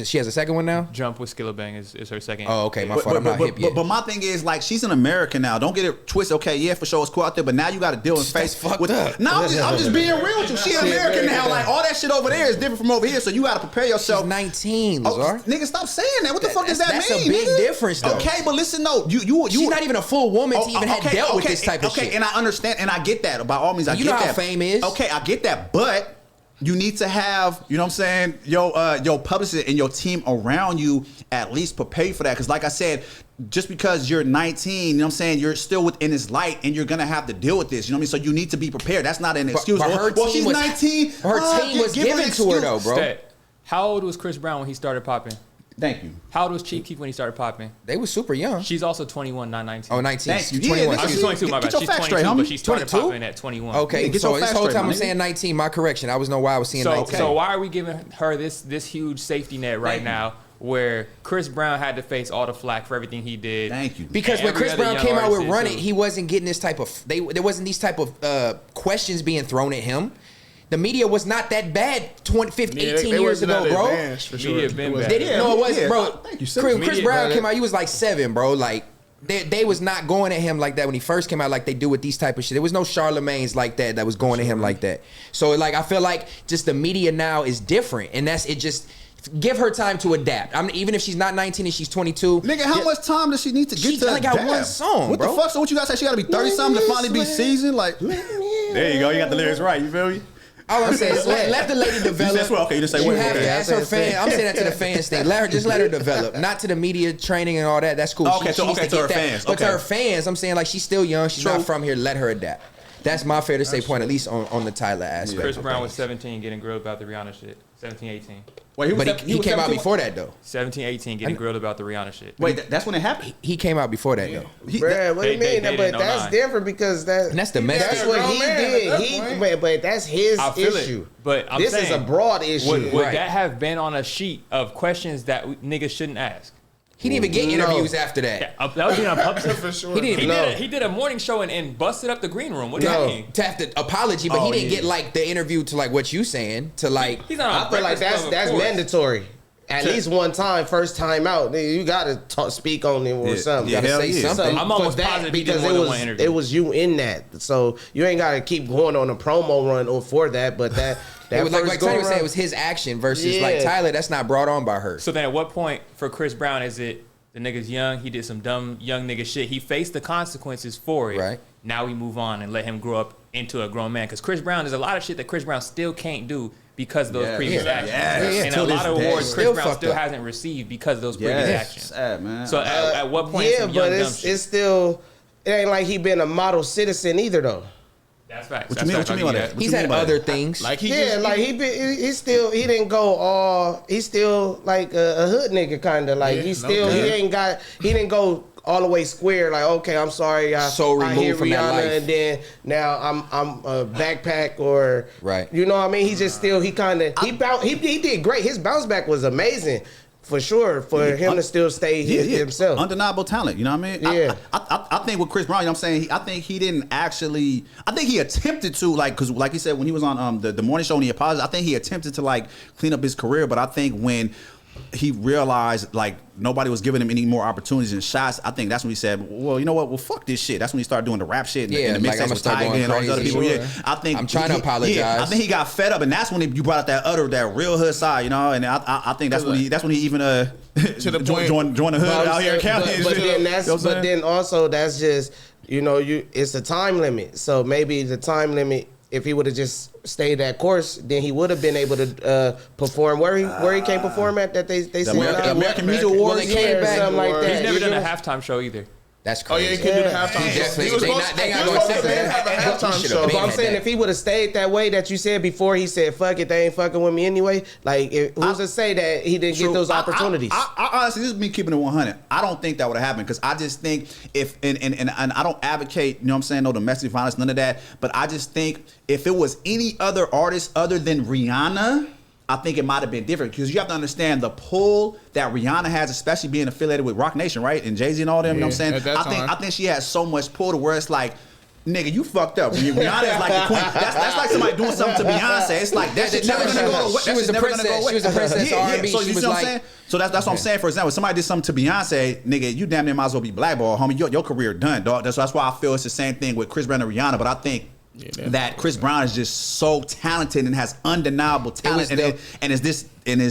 She has a second one now? Jump with Skilla Bang is her second. Oh, okay, my fault. I'm not hip yet. But my thing is, like, she's an American now. Don't get it twisted. Okay, yeah, for sure, it's cool out there, but now you got to deal with That's face fucked with. up. No, I'm just being real with you. She an American now. Like all that shit over there is different from over here. So you got to prepare yourself. She's 19, Oh, Lazar. nigga, stop saying that. What the fuck does that That's mean? a big nigga? difference, though. Okay, but listen, no, you She's not even a full woman to even have dealt with this type of shit. Okay, and I understand, and I get that. By all means, I You get know that. how fame is. Okay, I get that, but you need to have, you know what I'm saying, your publicist and your team around you at least prepare for that. Because like I said, just because you're 19, you know what I'm saying, you're still within this light and you're going to have to deal with this. You know what I mean? So you need to be prepared. That's not an excuse. But her well, team she's was- 19. her team was give an given to her, excuse. though, bro. Stat. How old was Chris Brown when he started popping? Thank you. How old was Chief Keef when he started popping? They was super young. She's also 21, not 19. Oh, 19. Thank you. 21. Yeah, Oh, she's 22, my Get bad. your She's facts 22, straight, but homie. she started 22? popping at 21. Okay, Yeah, get so your this facts whole straight, time my I'm nigga. saying 19. My correction. I was know why I was seeing So, 19. so why are we giving her this huge safety net right Thank you. now where Chris Brown had to face all the flack for everything he did? Thank you. Because And when every Chris other Brown young came out with artist Run is It, too. he wasn't getting this type of there wasn't these type of questions being thrown at him. The media was not that bad 20, 15, 18 years ago, bro. For Media been bad. They didn't know it was, Yeah, bro. thank you, Chris sir. Brown came out, he was like 7, bro. Like they was not going at him like that when he first came out, like they do with these type of shit. There was no Charlemagne's like that was going at him like that. So like I feel like just the media now is different, and that's it. Just give her time to adapt. I mean, even if she's not 19 and she's 22. Nigga, how much time does she need to get She to only got adapt? one song, What bro. the fuck? So what you guys say? She got to be 30 something to finally be seasoned? Like, there you go. You got the lyrics right. You feel me? All I'm saying is let the lady develop. You said swear. Okay, you just say You wait. have Okay. to ask her fan. I'm saying that to the fans thing. Just let her develop, not to the media training and all that. That's cool. Okay, She needs to get her that. fans. But to Okay. her fans, I'm saying like she's still young. She's not from here. Let her adapt. That's my fair to say point, at least on the Tyla aspect. Chris Brown was 17 getting grilled about the Rihanna shit. 17, 18. Wait, But he was came out 17? before that though. 17, 18 getting grilled about the Rihanna shit. Wait, that's when it happened? He came out before that though. Bruh, what do you they mean? dated But in that's 09. different because And that's domestic. That's what he Grown man at did. that He, point. but that's his I feel issue. it. But I'm this saying, is a broad issue. Would Right. that have been on a sheet of questions that niggas shouldn't ask? He didn't even get No. interviews after that. Yeah, that was being on publicist. For sure. He didn't even No. He did a morning show and busted up the green room. What do No. you mean? to have to apology, but he didn't get like the interview to like what you saying to like. He's not on I feel like Breakfast Club, that's of course. mandatory. At least one time, first time out, you got to speak on it or Yeah. something. Yeah, Gotta hell say yeah. something. I'm for almost that, positive he did because more it than was one interview. it was you in that, so you ain't got to keep going on a promo run or for that. But that It was like first Tony go was saying, around- it was his action versus like Yeah. Tyler. That's not brought on by her. So then at what point for Chris Brown is it the nigga's young, he did some dumb young nigga shit, he faced the consequences for it. Right. Now we move on and let him grow up into a grown man. Because Chris Brown, there's a lot of shit that Chris Brown still can't do because of those previous actions. Yes. And Till a lot of this day. awards Chris Still Brown fucked still up. hasn't received because of those previous Yes. actions. Sad, man. So at what point yeah, some young but dumb it's shit? still it ain't like he been a model citizen either though. That's facts. What you mean? What you mean by that? He's had other things. Like he he's still like a hood nigga kind of like he didn't go all the way square like okay I'm sorry I hear from that Rihanna life. and then now I'm a backpack or right. You know what I mean? He just still he did great. His bounce back was amazing. For sure, for him to still stay himself. Undeniable talent, you know what I mean? Yeah. I think with Chris Brown, you know what I'm saying? I think he didn't actually, I think he attempted to, like, because like he said, when he was on the morning show and he apologized, I think he attempted to, like, clean up his career, but I think when he realized, like, nobody was giving him any more opportunities and shots, I think that's when he said, well, you know what? Well, fuck this shit. That's when he started doing the rap shit and the mixtapes with Tyla and all these other people. Sure. Yeah, I think I'm trying to apologize. Yeah, I think he got fed up, and that's when you brought out that real hood side, you know. And I think that's when he even to the join the hood out here in county. But then also that's just it's a time limit. So maybe the time limit. If he would have just stayed that course, then he would have been able to perform where he can't perform at that they said American Music Awards. Well, they came back something like that. He's never done a halftime show either. That's crazy. Oh yeah, he couldn't do the halftime show. He was supposed to have a halftime show. But I'm saying if he would have stayed that way that you said before, he said fuck it, they ain't fucking with me anyway. Like who's to say that he didn't get those opportunities? I honestly, this is me keeping it 100. I don't think that would have happened because I just think if and I don't advocate, you know what I'm saying, no domestic violence, none of that. But I just think if it was any other artist other than Rihanna, I think it might have been different because you have to understand the pull that Rihanna has, especially being affiliated with Roc Nation, right? And Jay-Z and all them, you know what I'm saying? I think she has so much pull to where it's like, nigga, you fucked up. Rihanna is like the queen. That's like somebody doing something to Beyonce. It's like that shit's never gonna go away. She was the princess. She was the princess R&B. So you see what I'm saying? So that's what I'm saying. For example, if somebody did something to Beyonce, nigga, you damn near might as well be blackballed, homie. Your career done, dog. That's why I feel it's the same thing with Chris Brown and Rihanna. But I think that Chris Brown is just so talented and has undeniable talent, and is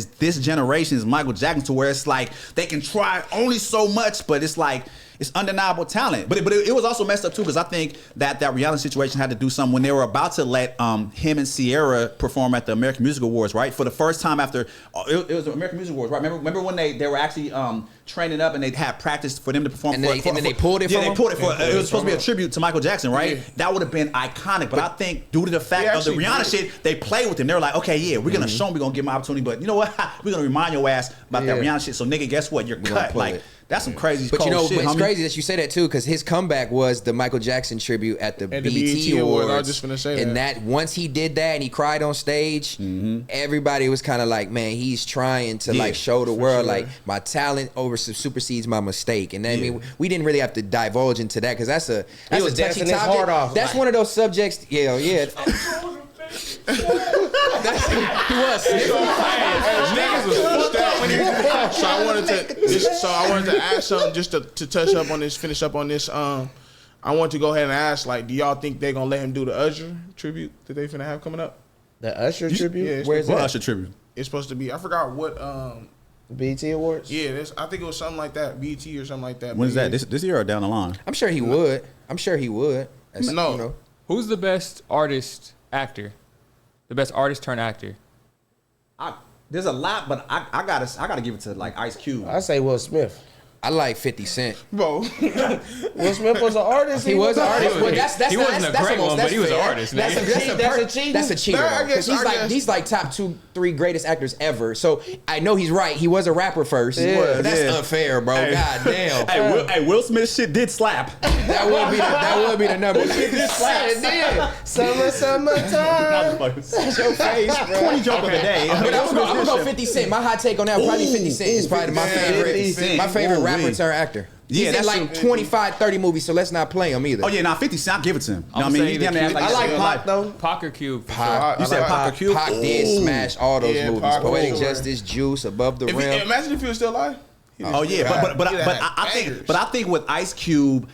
this generation's Michael Jackson, to where it's like they can try only so much, but it's like it's undeniable talent. But it was also messed up too because I think that Rihanna situation had to do something when they were about to let him and Sierra perform at the American Music Awards, right? For the first time after it was the American Music Awards, right? Remember when they were actually training up and they had practice for them to perform, and then they pulled it. Yeah, they pulled it for. It was supposed to be a tribute to Michael Jackson, right? Yeah. That would have been iconic. But I think due to the fact of the Rihanna shit, they played with him. They were like, okay, yeah, we're gonna show him, we're gonna give him an opportunity, but you know what? We're gonna remind your ass about that Rihanna shit. So nigga, guess what? You're cut. Like that's some crazy. But cold shit, it's homie. crazy that you say that too, because his comeback was the Michael Jackson tribute at the BET Awards. I was just gonna say and that once he did that and he cried on stage, everybody was kind of like, man, he's trying to like show the world like my talent supersedes my mistake. And I mean, we didn't really have to divulge into that because that's a touchy topic. Heart off, that's one of those subjects. Yeah. He was. Niggas was fucked up when he was. So I wanted to ask something just to touch up on this, finish up on this. I want to go ahead and ask, like, do y'all think they're gonna let him do the Usher tribute that they finna have coming up? The Usher tribute? Yeah, Where's that? Usher tribute? It's supposed to be. I forgot what. BET Awards? Yeah, I think it was something like that. BET or something like that. When is that? This year or down the line? I'm sure he would. No. Who's the best artist actor? The best artist turned actor? There's a lot, but I gotta give it to like Ice Cube. I say Will Smith. I like 50 Cent. Bro. Will Smith was an artist. He was an artist. He wasn't a great one, but he was an artist. That's a cheater. That's a cheater. I guess. He's like top 2-3 greatest actors ever. So I know he's right. He was a rapper first. Yeah. That's unfair, bro. Hey. God damn. Will Smith shit did slap. That would be the number. It did. Summertime. That's your face, bro. Corny joke of the day. But I'm gonna go 50 Cent. My hot take on that would probably be 50 Cent. It's probably my favorite rapper turned actor. Yeah, he's in like 25, 30 movies, so let's not play him either. Oh yeah, 50 Cent, I'll give it to him. I mean, I like Pac though. Pac or Cube. Pac. You said Pac or Cube? Pac did smash all those movies. Pac, Poetic Justice, Juice, Above the Rim. Imagine if he was still alive. Oh yeah, but I think with Ice Cube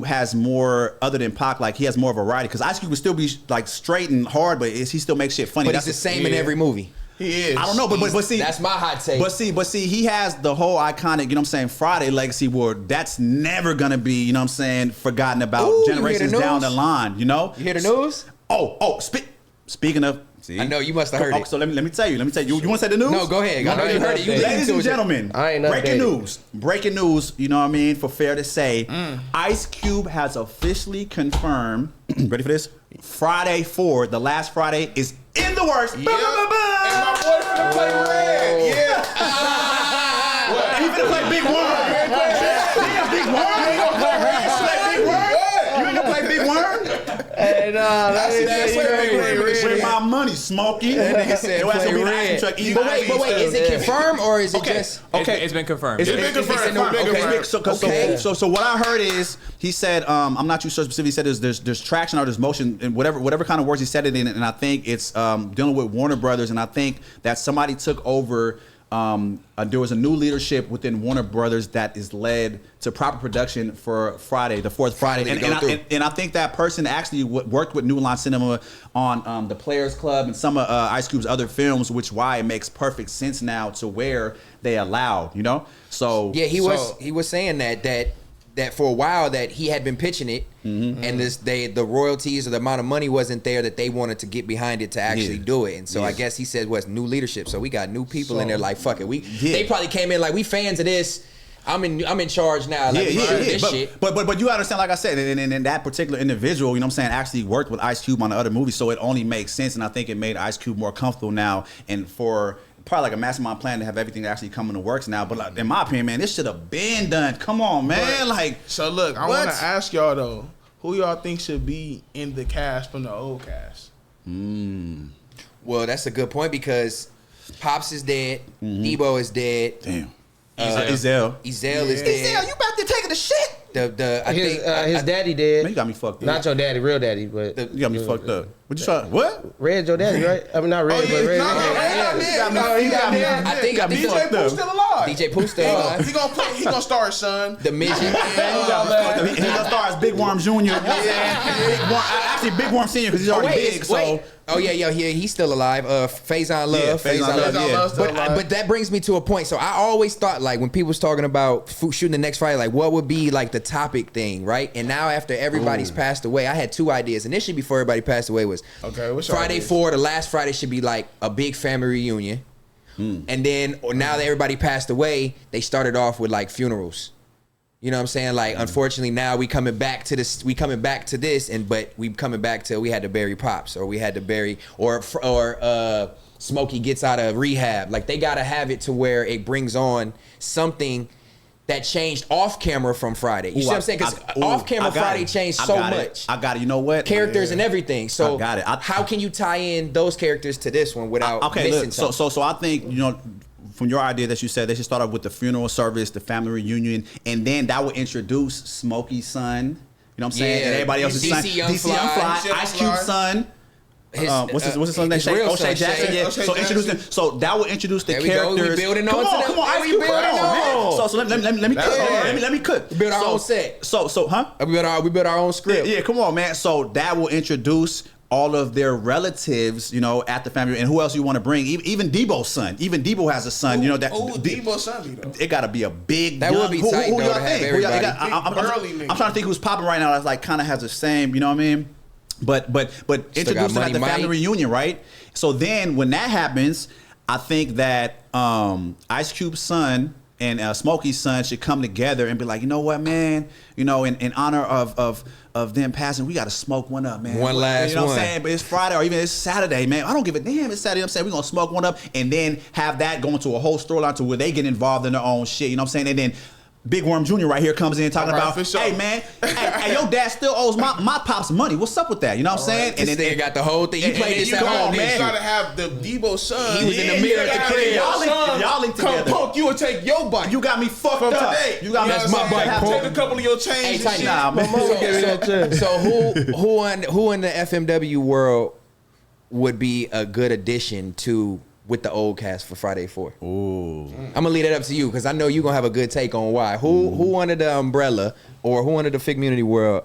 has more other than Pac. Like he has more variety because Ice Cube would still be like straight and hard, but he still makes shit funny. But he's the same in every movie. He is. I don't know, but see, that's my hot take. But see, he has the whole iconic, you know what I'm saying, Friday legacy where that's never gonna be, you know what I'm saying, forgotten about generations down the line, you know? You hear the news? speaking of, I know you must have heard it. So let me tell you. You want to say the news? No, go ahead. I know you heard it. Ladies and gentlemen, I ain't breaking news. You know what I mean? For fair to say, Ice Cube has officially confirmed. Ready for this? Friday 4, the last Friday, is in the works. Yeah. And my boy finna play Red. Yeah. And he finna play Big Worm. Big Worm. You ain't gonna play Red. You ain't gonna play Big Worm. Hey, that's With my money, Smokey. That nigga said play Red. But wait, is it confirmed or is it just? Okay, it's been confirmed. It's been confirmed. So what I heard is he said, I'm not too sure specifically. He said there's traction or there's motion and whatever kind of words he said it in, and I think it's dealing with Warner Brothers, and I think that somebody took over. There was a new leadership within Warner Brothers that is led to proper production for Friday, the fourth Friday. And I think that person actually worked with New Line Cinema on The Players Club and some of Ice Cube's other films, which why it makes perfect sense now to where they allowed, you know? So yeah, he was saying that for a while that he had been pitching it, and the royalties or the amount of money wasn't there that they wanted to get behind it to actually do it. And so I guess he said new leadership. So we got new people in there like fuck it. They probably came in like we fans of this. I'm in charge now. Like, this shit. But you understand, like I said, and that particular individual, you know what I'm saying, actually worked with Ice Cube on the other movies, so it only makes sense, and I think it made Ice Cube more comfortable now, and for probably like a mastermind plan to have everything actually come into works now. But like, in my opinion, man, this should have been done. Come on, man. So look, I want to ask y'all though, who y'all think should be in the cast from the old cast? Well, that's a good point because Pops is dead, Debo is dead. Damn. Ezell is dead. Ezell, you about to take the shit? His daddy dead. Man, you got me fucked up. Not your daddy, real daddy, but you got me fucked up. What you try? What? Red your daddy, right? I mean, not Red, but Red. You got me. I think DJ Pooh's still alive. DJ Pooh's still alive. He gonna star his son. The midget. He gonna star as Big Worm Jr. You know what I'm saying? Actually, Big Worm Senior because he's already big. So. Oh yeah, he's still alive. Faison Love. Yeah, Faison Love. But that brings me to a point. So I always thought like when people was talking about shooting the next Friday, like what would be like the topic thing, right? And now after everybody's passed away, I had two ideas. Initially before everybody passed away was Friday 4, the last Friday should be like a big family reunion. And then now that everybody passed away, they started off with like funerals. You know what I'm saying? Like, unfortunately, now we coming back to this, but we coming back to we had to bury Pops, or we had to bury, or Smokey gets out of rehab. Like, they gotta have it to where it brings on something that changed off camera from Friday. You see what I'm saying? Because off camera Friday changed so much. I got it. You know what? Characters and everything. So I got it. How can you tie in those characters to this one without missing something? So I think, you know, from your idea that you said they should start off with the funeral service, the family reunion, and then that would introduce Smokey's son. You know what I'm saying? And everybody else's son. DC Young Fly, Ice Cube's son. What's his son's name? O'Shea Jackson. Yeah. So introduce them. So that would introduce the characters. We building on come on, Ice Cube, come on, man. So let me cook. We build our own set. We build our own script. Yeah, come on, man. So that will introduce all of their relatives, you know, at the family, and who else you want to bring? Even Debo's son. Even Debo has a son. You know that. Debo's son, though. It got to be a big. That would be tight. Who y'all think? I'm trying to think who's popping right now. That's like kind of has the same. You know what I mean? But introduce them at the family reunion, right? So then when that happens, I think that Ice Cube's son and Smokey's son should come together and be like, you know what, man? You know, in honor of them passing, we got to smoke one up, man. One last You know one. what I'm saying? But it's Friday or even it's Saturday, man. I don't give a damn. It's Saturday. I'm saying we're going to smoke one up and then have that go into a whole storyline to where they get involved in their own shit. You know what I'm saying? And then Big Worm Jr. right here comes in talking about, hey, man, hey, your dad still owes my pops money. What's up with that? You know what I'm saying? And then they got the whole thing. He played this at home, man. You got to have the Debo son. He was in the mirror at the crib. Y'all linked together. Come punk you and take your bike. You got me fucked up. Today. You got me. That's my bike. Take a couple of your chains and shit. Nah, man. So who in the FMW world would be a good addition to with the old cast for Friday 4? Ooh. I'm gonna leave that up to you because I know you're gonna have a good take on why. Who under the umbrella or who under the FIGGMUNITY world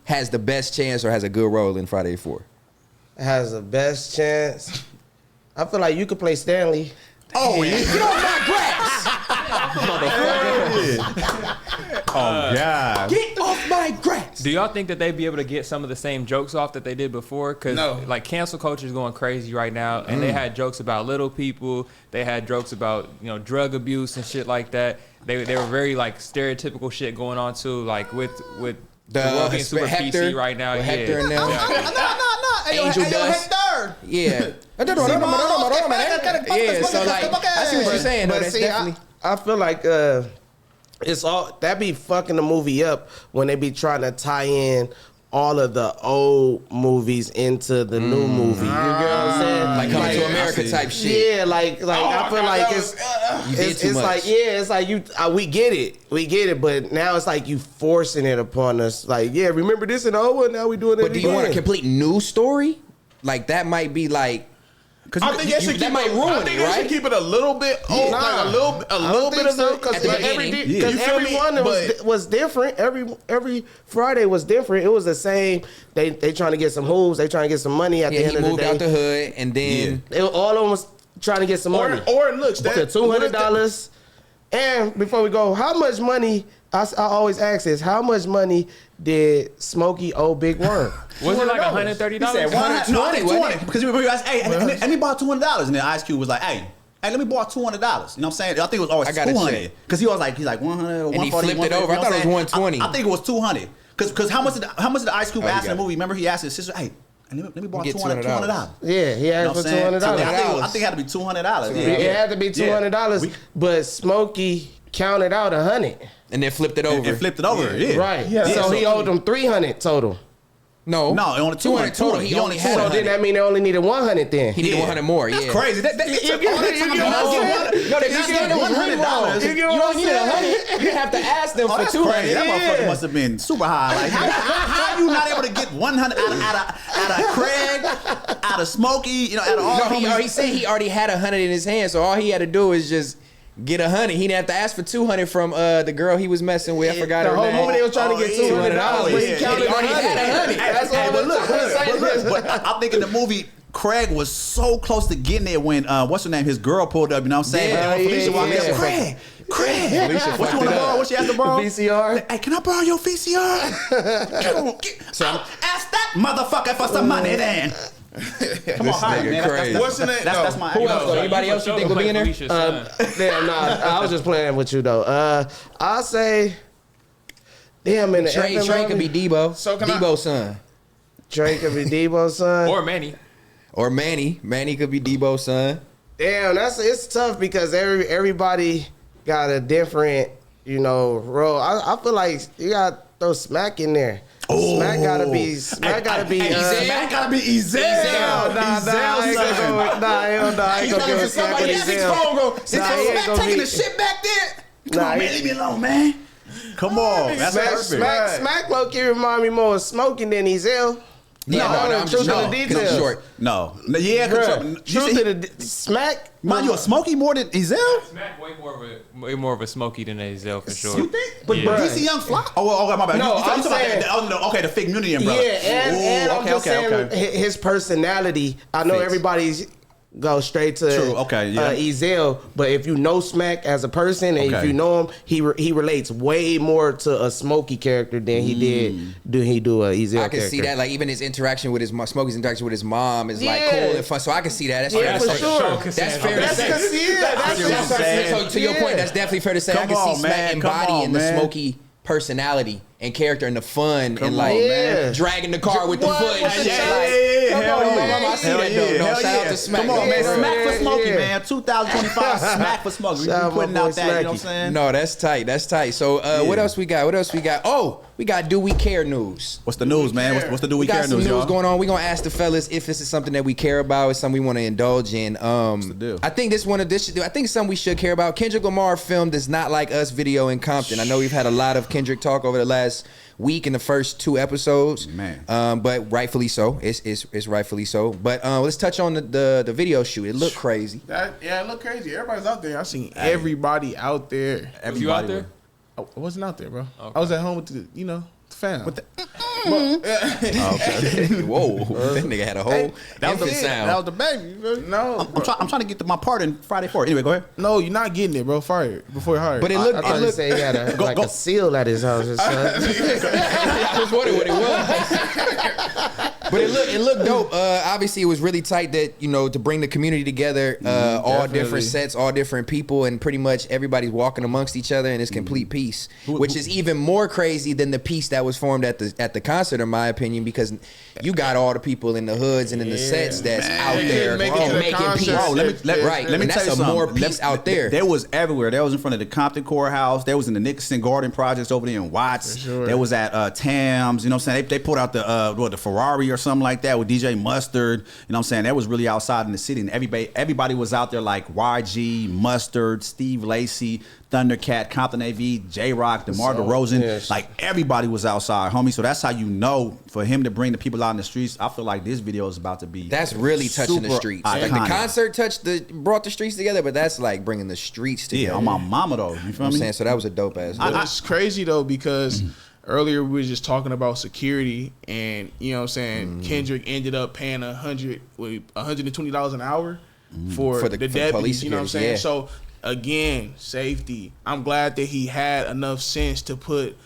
has the best chance or has a good role in Friday 4? Has the best chance. I feel like you could play Stanley. Oh, yeah. Get off my grass! Oh, God. Get off my grass! fights. Do y'all think that they'd be able to get some of the same jokes off that they did before? Because No. like cancel culture is going crazy right now, and they had jokes about little people. They had jokes about drug abuse and shit like that. They were very like stereotypical shit going on too, like with the world being super Hector, PC right now. with Yeah. Hector and them. Angel Dust. Hector. Yeah. Yeah, so like, I see what you're saying, though. But That's see, definitely. I feel like it's all that be fucking the movie up when they be trying to tie in all of the old movies into the new movie. You get what I'm saying? Like Coming to America type shit. Yeah, like I feel like You did too it's much. like it's like we get it, but now it's like you forcing it upon us. Like remember this in the old one, now we doing it. But do you want a again. complete new story? Like that might be like. I think they should that might ruin I think it, they should right? keep it a little bit, like a little bit of the. because At the beginning. You feel every me? one But- was different. Every Friday was different. It was the same. They trying to get some hooves. They trying to get some money at the Yeah, end he of the moved day. out the hood and then. All of them was trying to get some money. Or it looks The that $200. And before we go, how much money? I always ask this: how much money did Smokey owe Big Worm? Was it like $130? He said 120, No, I think 200. Because you asked, hey, let me borrow $200, and then Ice Cube was like, hey, let me borrow $200. You know what I'm saying? I think it was always I gotta 200. check. Because he's like 100, And he 140, flipped it over. I thought it was 120. I think it was 200. Because how much did Ice Cube Oh, you ask in got the movie? Remember he asked his sister, hey, let me borrow Get $200. $200. Yeah, he You know asked what for I'm saying? $200. So I think it had to be $200. It had to be $200, We- but Smokey counted out 100. And then flipped it over. And flipped it over. Yeah. Right. Yeah, so so- he owed them 300 total. No, No, only 200 total. He only had So 100. then that mean they only needed 100 then. He needed 100 more. That's yeah. crazy. That, You get what I'm saying? No, they just gave him $100. You get You what don't I'm need saying? 100. You have to ask them Oh, for that's 200. crazy. That motherfucker must have been super high. Like, how you not able to get 100 out of Craig, out of Smokey, out of all No, homies? he said he already had 100 in his hand, so all he had to do is just get 100. He didn't have to ask for 200 from the girl he was messing with. I forgot The her whole name. movie they was trying to get $200, but he yeah. counted He already 100. had 100. That's all but I'm look, trying to say. but I think in the movie, Craig was so close to getting it when what's her name? His girl pulled up. You know what I'm saying? Yeah, But then when Felicia walked in, yeah. Craig. Felicia What fucked you want it to borrow? up. What she asked to borrow? VCR. Hey, can I borrow your VCR? Come on, ask that motherfucker for some money then. Come on, hi, nigga man. crazy. What's the name? That's my. Who else, though? Anybody else you think will be in there? Damn, nah, I was just playing with you though. I'll say, damn, in the Trey FM could be Debo. So can Debo's son. Trey could be Debo's son. Or Manny. Or Manny. Manny could be Debo's son. Damn, it's tough because everybody got a different, role. I feel like you got to throw Smack in there. Oh. Smack gotta be. Smack gotta be Ezel. I ain't gonna give a Smack with Ezel. Smack taking the shit back there. Come on, man, leave me alone, man. Come on, that's perfect. Smack low-key remind me more of Smoking than Ezel. No, I'm just truth to the because he's details. short. No, yeah, Bruh, truth to the Smack. man, you a Smokey more than Ezel? Smack way more of a Smokey than a Zell for sure. You think? But Yeah. DC Young Fly? Oh, my bad. No, you I'm talking saying- about that? Okay, the FIGGMUNITY umbrella. Yeah, and I'm just saying his personality. I know Fits. everybody's go straight to True, okay, yeah. Ezel, but if you know Smack as a person and if Okay. you know him, he relates way more to a Smokey character than he do a Ezel character. I can see that, like even his interaction with his mom, Smokey's interaction with his mom is like Yeah. cool and fun. So I can see that. That's Yeah, fair for to say. sure. That's fair to That's say. because So to your point, that's definitely fair to say. I Come can on, see Smack man. Come embodying on, the man. Smokey personality and character and the fun and on, like man. dragging the car with the What? foot and With the shit. chain? Like, Come hell on, yeah. man. I see Hell that yeah, though. No, hell shout yeah. out to Smack. Come on, man. Yeah, Smack for yeah, Smokey, yeah. man. 2025, Smack for Smokey. We Shout out putting my boy out that, you know what I'm Smacky. saying? No, that's tight. That's tight. So what else we got? Oh, we got Do We Care news. What's the news, man? What's the Do We got Care some news, news y'all? going on. We're gonna ask the fellas if this is something that we care about, it's something we want to indulge in. the deal? I think I think it's something we should care about. Kendrick Lamar filmed this Not Like Us video in Compton. I know we've had a lot of Kendrick talk over the last week in the first 2 episodes. Man. But rightfully so. It's rightfully so. But let's touch on the video shoot. It looked crazy. It looked crazy. Everybody's out there. I seen everybody out there. You out there? I wasn't out there, bro. I was at home with the fam. Whoa, that nigga had a whole infant sound. That was the baby. No, I'm trying to get to my part in Friday 4. Anyway, go ahead. no, you're not getting it, bro. Fire it before you're hired. But it I looked, thought he said he had a seal at his house or something. I was wondering what it was. But it looked dope. Obviously, it was really tight that, you know, to bring the community together, all different sets, all different people, and pretty much everybody's walking amongst each other in this complete peace, which is even more crazy than the peace that was formed at the concert, in my opinion, because you got all the people in the hoods and in the sets that's out there making peace. Bro, let me and tell that's you something. more peace out there. There was everywhere. There was in front of the Compton courthouse. There was in the Nicholson Garden projects over there in Watts. Sure. There was at Tams. You know what I'm saying? They pulled out the Ferrari or something like that with DJ Mustard. You know what I'm saying? That was really outside in the city, and everybody was out there like YG, Mustard, Steve Lacy, Thundercat, Compton AV, J-Rock, DeMar DeRozan. Yes. Like everybody was outside, homie. So that's how you know, for him to bring the people out in the streets, I feel like this video is about to be That's really touching the super streets. Like the iconic. concert brought the streets together, but that's like bringing the streets together. Yeah, on my mama though. You feel You know what I'm me? saying? So that was a dope ass. But it's crazy though, because earlier we were just talking about security, and you know what I'm saying, Kendrick ended up paying $120 an hour for the deputies. police You know what I'm security, saying? yeah. So again, safety. I'm glad that he had enough sense to put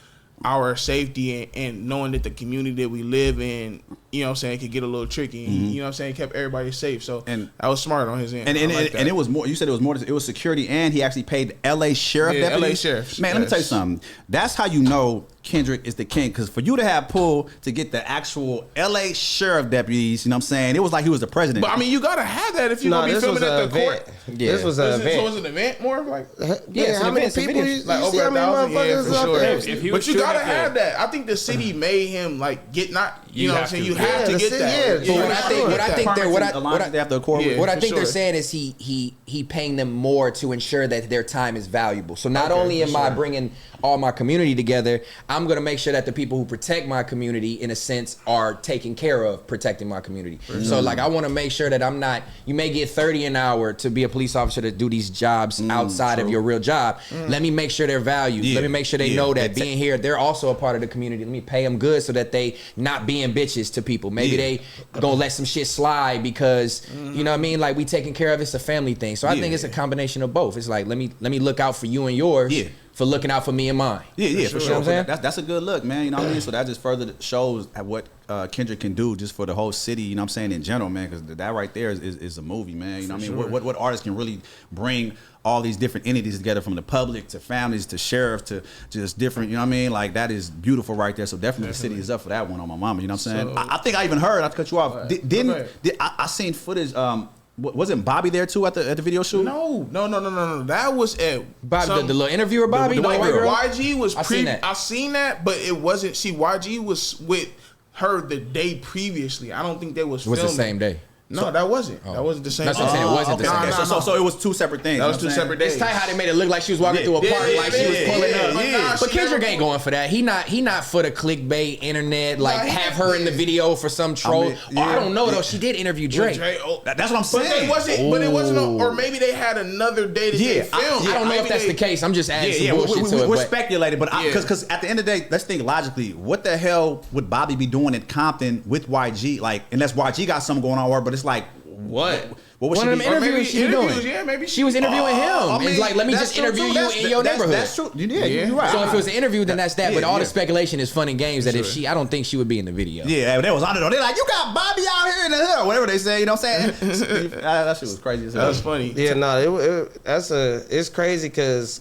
our safety and knowing that the community that we live in, you know what I'm saying, could get a little tricky. And you know what I'm saying, kept everybody safe. So And- I was smart on his end. And I like that. and it was more. You said it was more. It was security, and he actually paid the LA sheriff. Yeah, deputies. LA sheriff. Man, let me tell you Yes. something. That's how you know Kendrick is the king. Because for you to have pull to get the actual LA sheriff deputies, you know what I'm saying? It was like he was the president. But I mean, you gotta have that if you're No, gonna be this was filming an at the court. event. Yeah. This was an So it event. was an event more like Yeah, some how many events, some people? videos. You like see over how many 1,000? Yeah, motherfuckers for out sure. there? If he But was you shooting gotta up have there- that. I think the city made him like get not. You You know what I'm have saying? to. You have Yeah, to the get city, that. yeah. But what I think, what I think they're, what I, Alliance after the court. Yeah. what I for think they're sure. saying is he paying them more to ensure that their time is valuable. So not Okay, only for am I sure. bringing all my community together, I'm gonna make sure that the people who protect my community, in a sense, are taken care of protecting my community. So like I want to make sure that I'm not. You may get 30 an hour to be a police officer to do these jobs outside of your real job. Let me make sure they're valued. Yeah. Let me make sure they Yeah. know that being here, they're also a part of the community. Let me pay them good so that they not being bitches to people. Maybe Yeah. they gonna let some shit slide because you know what I mean. Like we taking care of. It's a family thing. So I think it's a combination of both. It's like let me look out for you and yours. Yeah. For looking out for me and mine. Yeah, You know for sure. what I'm saying? That's a good look, man. You know what I mean? So that just further shows what Kendrick can do just for the whole city, you know what I'm saying, in general, man, because that right there is a movie, man. You know what I mean? What artist can really bring all these different entities together, from the public to families to sheriff to just different, you know what I mean? Like, that is beautiful right there. So definitely the city is up for that one on my mama, you know what I'm saying? So- I think I even heard, not to cut you off, I seen footage, wasn't Bobby there too at the video shoot? No. That was at Bobby, the little interviewer, Bobby, the the white white girl. girl. YG was I seen that. I seen that, but it wasn't. See, YG was with her the day previously. I don't think they was It was filming. the same day. No, that wasn't. That wasn't the same. That's what I'm saying. It wasn't the same day. So it was two separate things. That was you know two what I'm separate saying? days. It's tight how they made it look like she was walking Yeah. through a park, Yeah, like she was yeah, pulling yeah, up. yeah. But She Kendrick never- ain't going for that. He not for the clickbait internet. Like Nah, he- have her in the video for some troll. I mean, Oh, I yeah, don't know yeah. though. She did interview Drake. That's what I'm But saying. they wasn't. But it wasn't. Or maybe they had another day that they Yeah, filmed. I don't know Maybe if that's they- the case. I'm just adding some bullshit to it. We're but- speculating, but Yeah. because at the end of the day, let's think logically. What the hell would Bobby be doing in Compton with YG? Like, unless YG got something going on, but it's like, What? What was One she of be? them Or maybe interviews she be interviews, doing. yeah, maybe she was interviewing him. I mean, It's like, let me that's just true, interview too. you That's- in your neighborhood. That's true. Yeah, Yeah. you're right. So if it was an interview, then that's that. Yeah, But all yeah. the speculation is fun and games. That if I don't think she would be in the video. Yeah, they was on it. They're like, you got Bobby out here in the hood, or whatever they say. You know what I'm saying? That shit was crazy as hell. That was funny. Yeah, no, it's crazy because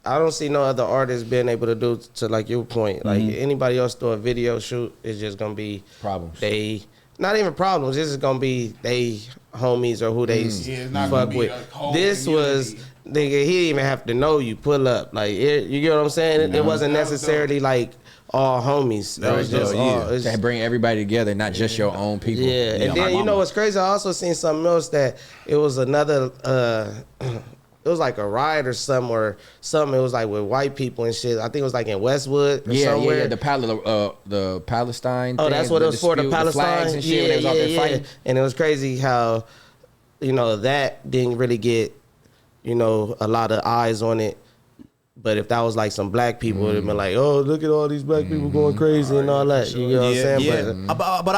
I don't see no other artist being able to do to like your point. Like anybody else do a video shoot, it's just gonna be Problems. They not even problems. This is gonna be they homies or who they Yeah, it's not fuck gonna be with. a whole This was community. nigga. He didn't even have to know you. Pull up like you get what I'm saying. It wasn't That was necessarily like all homies. It was just all. It's That bring everybody together, not just your own people. yeah, and my then you mama. know what's crazy? I also seen something else that it was another. It was like a riot or something, It was like with white people and shit. I think it was like in Westwood or somewhere. Yeah. The Palestine. Oh, thing, that's what it was for, the dispute, Palestine. flags and shit. When they was out there fighting. And it was crazy how, that didn't really get, a lot of eyes on it. But if that was like some black people, it'd been like, oh, look at all these black people going crazy and all that. You know what I'm saying? Yeah. But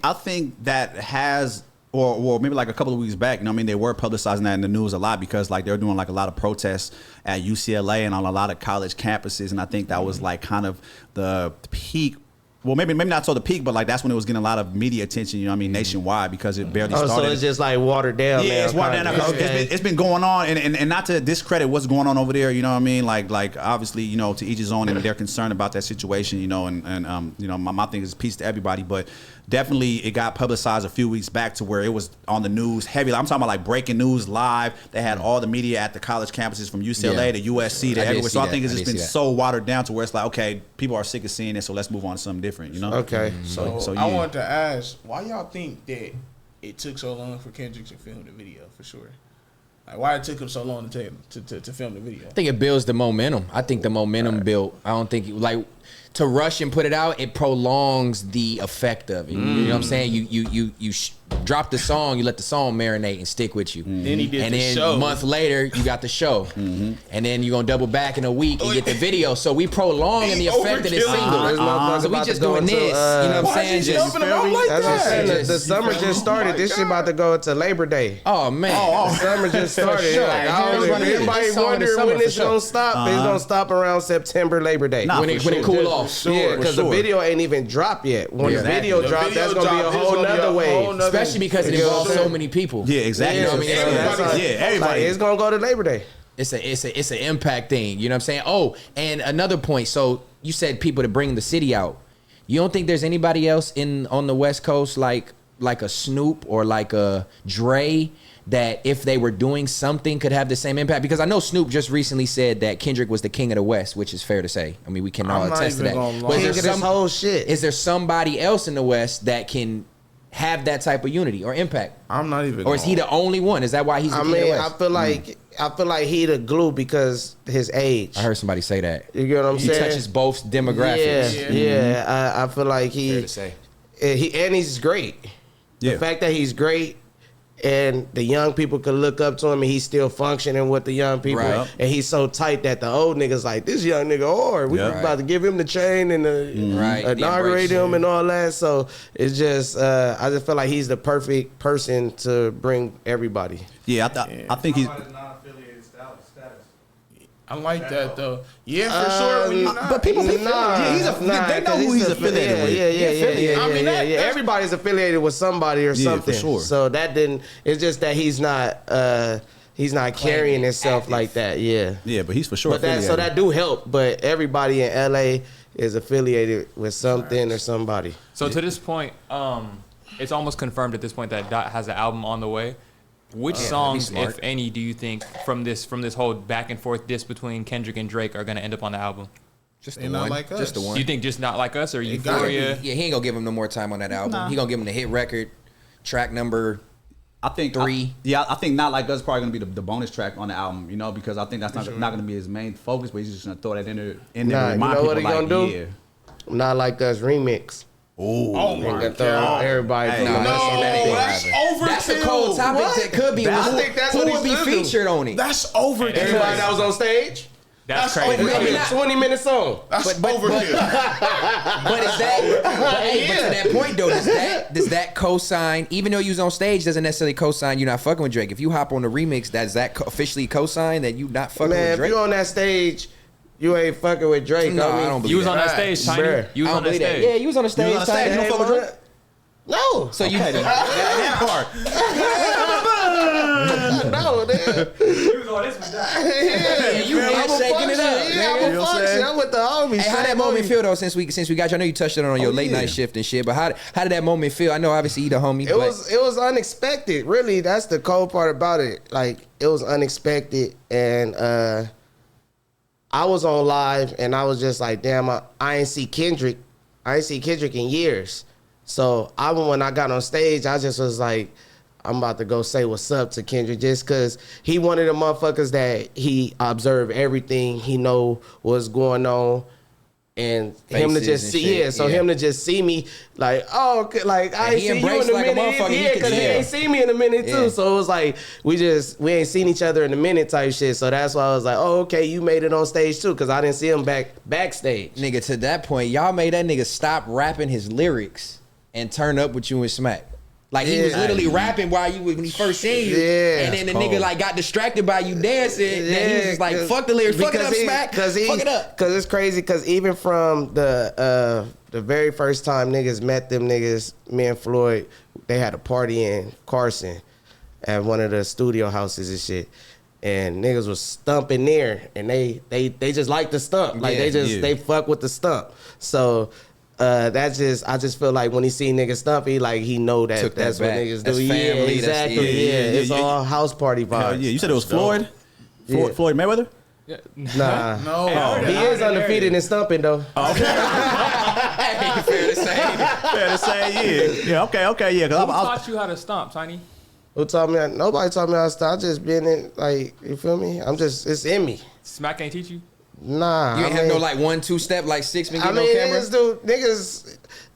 I think that has, or maybe like a couple of weeks back, you know what I mean, they were publicizing that in the news a lot because like they're doing like a lot of protests at UCLA and on a lot of college campuses, and I think that was like kind of the peak. Well, maybe not so the peak, but like that's when it was getting a lot of media attention, you know what I mean, nationwide because it barely started. So it's just like watered down. Yeah, now, it's watered down. Okay. It's been going on, and not to discredit what's going on over there, you know what I mean? Like obviously, you know, to each his own, and they're concerned about that situation, you know, and you know, my thing is peace to everybody, but definitely it got publicized a few weeks back to where it was on the news heavy. I'm talking about like breaking news live. They had all the media at the college campuses from UCLA to USC to everywhere. So I think it's just been so watered down to where it's like, okay, people are sick of seeing it, so let's move on to something different, you know? Okay. So I wanted to ask, why y'all think that it took so long for Kendrick to film the video? For sure, like why it took him so long to film the video? I think it builds the momentum. I think the momentum built. I don't think like to rush and put it out. It prolongs the effect of it. You know what I'm saying? You drop the song, you let the song marinate and stick with you. Then he did and the then show. A month later, you got the show. And then you're going to double back in a week and get the video. So we prolonging the effect of this single. So we just doing this. You know what I'm saying? Just jumping about like That's what I'm saying. that? The summer just started. This shit about to go to Labor Day. Oh, man. The summer just started. sure. Like, I don't know if anybody This song in the wondering summer when for it's sure. gonna stop. It's gonna stop around September, Labor Day. Nah, When it cool off. Yeah, because the video ain't even dropped yet. When the video dropped, that's gonna be a whole nother wave. Especially because it involves so many people. Yeah, exactly. Yeah, You know what I mean? everybody. Everybody. Like, it's gonna go to Labor Day. It's an impact thing. You know what I'm saying? Oh, and another point. So you said people to bring the city out. You don't think there's anybody else on the West Coast like a Snoop or like a Dre that if they were doing something could have the same impact? Because I know Snoop just recently said that Kendrick was the king of the West, which is fair to say. I mean, we can all I'm not attest to even that. gonna lie. But King of this whole shit. is there somebody else in the West that can have that type of unity or impact? I'm not even. Or is he the only one? Is that why he's the I king of the mean, West? I feel like he the glue because his age. I heard somebody say that. You get what I'm He saying? touches both demographics. Yeah. I feel like Fair to say. he's great. Yeah. The fact that he's great and the young people could look up to him and he's still functioning with the young people. Right. And he's so tight that the old niggas like, this young nigga hard. We about to give him the chain and Right. inaugurate him and all that. So it's just, I just feel like he's the perfect person to bring everybody. Yeah, I think he's. I like that though. Yeah, for sure. When you not, But people, they know who he's affiliated with. Yeah. I mean, that's- Everybody's affiliated with somebody or Yeah, for something. sure. So that didn't. It's just that he's not carrying himself like that. Yeah. Yeah, but he's for sure But that affiliated. that do help. But everybody in LA is affiliated with something or somebody. So to this point, it's almost confirmed at this point that Dot has an album on the way. Which songs, smart. if any, do you think from this whole back and forth diss between Kendrick and Drake are going to end up on the album? Just They the not one. like us. Just the one. Do you think just not like us or gotta Euphoria? Yeah, he ain't gonna give him no more time on that album. He gonna give him the hit record, track number. I think 3. I think Not Like Us is probably gonna be the bonus track on the album, you know, because I think that's not gonna be his main focus, but he's just gonna throw that in there and Nah, remind you know people what he like, gonna do? yeah. Not Like Us remix. Oh my And god. throw everybody. Hey, through nah, the No, same thing. that's overkill. That's a cold topic that could be. I Who- think that's who what would be he's doing. featured on it? That's overkill. Everybody that was on stage. That's That's crazy. Maybe Maybe not. a 20-minute song. That's but- overkill. But is that? But to that point though, does that co-sign? Even though you was on stage, doesn't necessarily co-sign you're not fucking with Drake. If you hop on the remix, does that officially co-sign that you not fucking Man, with if Drake? you on that stage, you ain't fucking with Drake. No, I mean, I don't believe You was that. on that stage, Tiny. Bruh. You was I don't on that believe that. stage. Yeah, you was on the stage. on the stage, Tiny. you don't fuck with Drake? No. So you. that part. No, nigga. You was on this one. Yeah, you handshaking it up. Yeah, nigga. I'm a function. I'm with the homies. Hey, how that moment feel though? Since we got you, I know you touched on your late night shift and shit. But how did that moment feel? I know obviously you the homie. It was unexpected. Really, that's the cold part about it. Like it was unexpected, and I was on live, and I was just like, damn, I ain't see Kendrick. I ain't see Kendrick in years. So when I got on stage, I just was like, I'm about to go say what's up to Kendrick, just because he one of the motherfuckers that he observed everything. He know what's going on. And him to Faces just and see, shit, so him to just see me, like, oh, okay, like I ain't he seen you in embraced a like a minute, motherfucker, you yeah, could because he tell. ain't seen me in a minute too. Yeah. So it was like we ain't seen each other in a minute type shit. So that's why I was like, oh, okay, you made it on stage too, because I didn't see him backstage. Nigga, to that point, y'all made that nigga stop rapping his lyrics and turn up with you and Smack. Like he was Yeah. literally rapping when he first seen you, Yeah. and then the nigga like got distracted by you dancing. Then he was just like, "Fuck the lyrics, fuck it up, Smack, fuck it up." Because it's crazy. Because even from the very first time niggas met them niggas, me and Floyd, they had a party in Carson at one of the studio houses and shit. And niggas was stumping there, and they just like the stump, like they fuck with the stump. So. I just feel like when he see niggas stump, he know that that's what niggas do. That's family, yeah, that's- exactly. yeah, It's all house party Hell vibes. yeah, you said it was Floyd? Yeah. Floyd Mayweather? Nah, No. he is undefeated in stumping though. Hey, fair to say. Fair to say, yeah. Yeah, okay, yeah. Who Cause taught you how to stomp, Tiny? Who taught me? Nobody taught me how to stop. I just been in, like, you feel me? It's in me. Smack ain't teach you? Nah. You ain't have no like 1-2 step like 6 been getting on camera.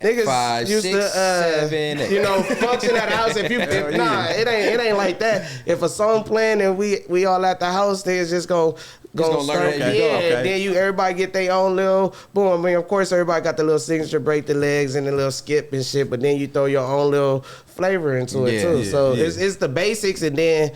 Niggas 5, used 6, to 7, 8. you know, function at the house. It ain't like that. If a song playing and we all at the house, niggas just go gonna learn start, as you go, okay. Then everybody get their own little boom. I mean, of course, everybody got the little signature break the legs and the little skip and shit, but then you throw your own little flavor into it too. Yeah, So yeah. it's the basics, and then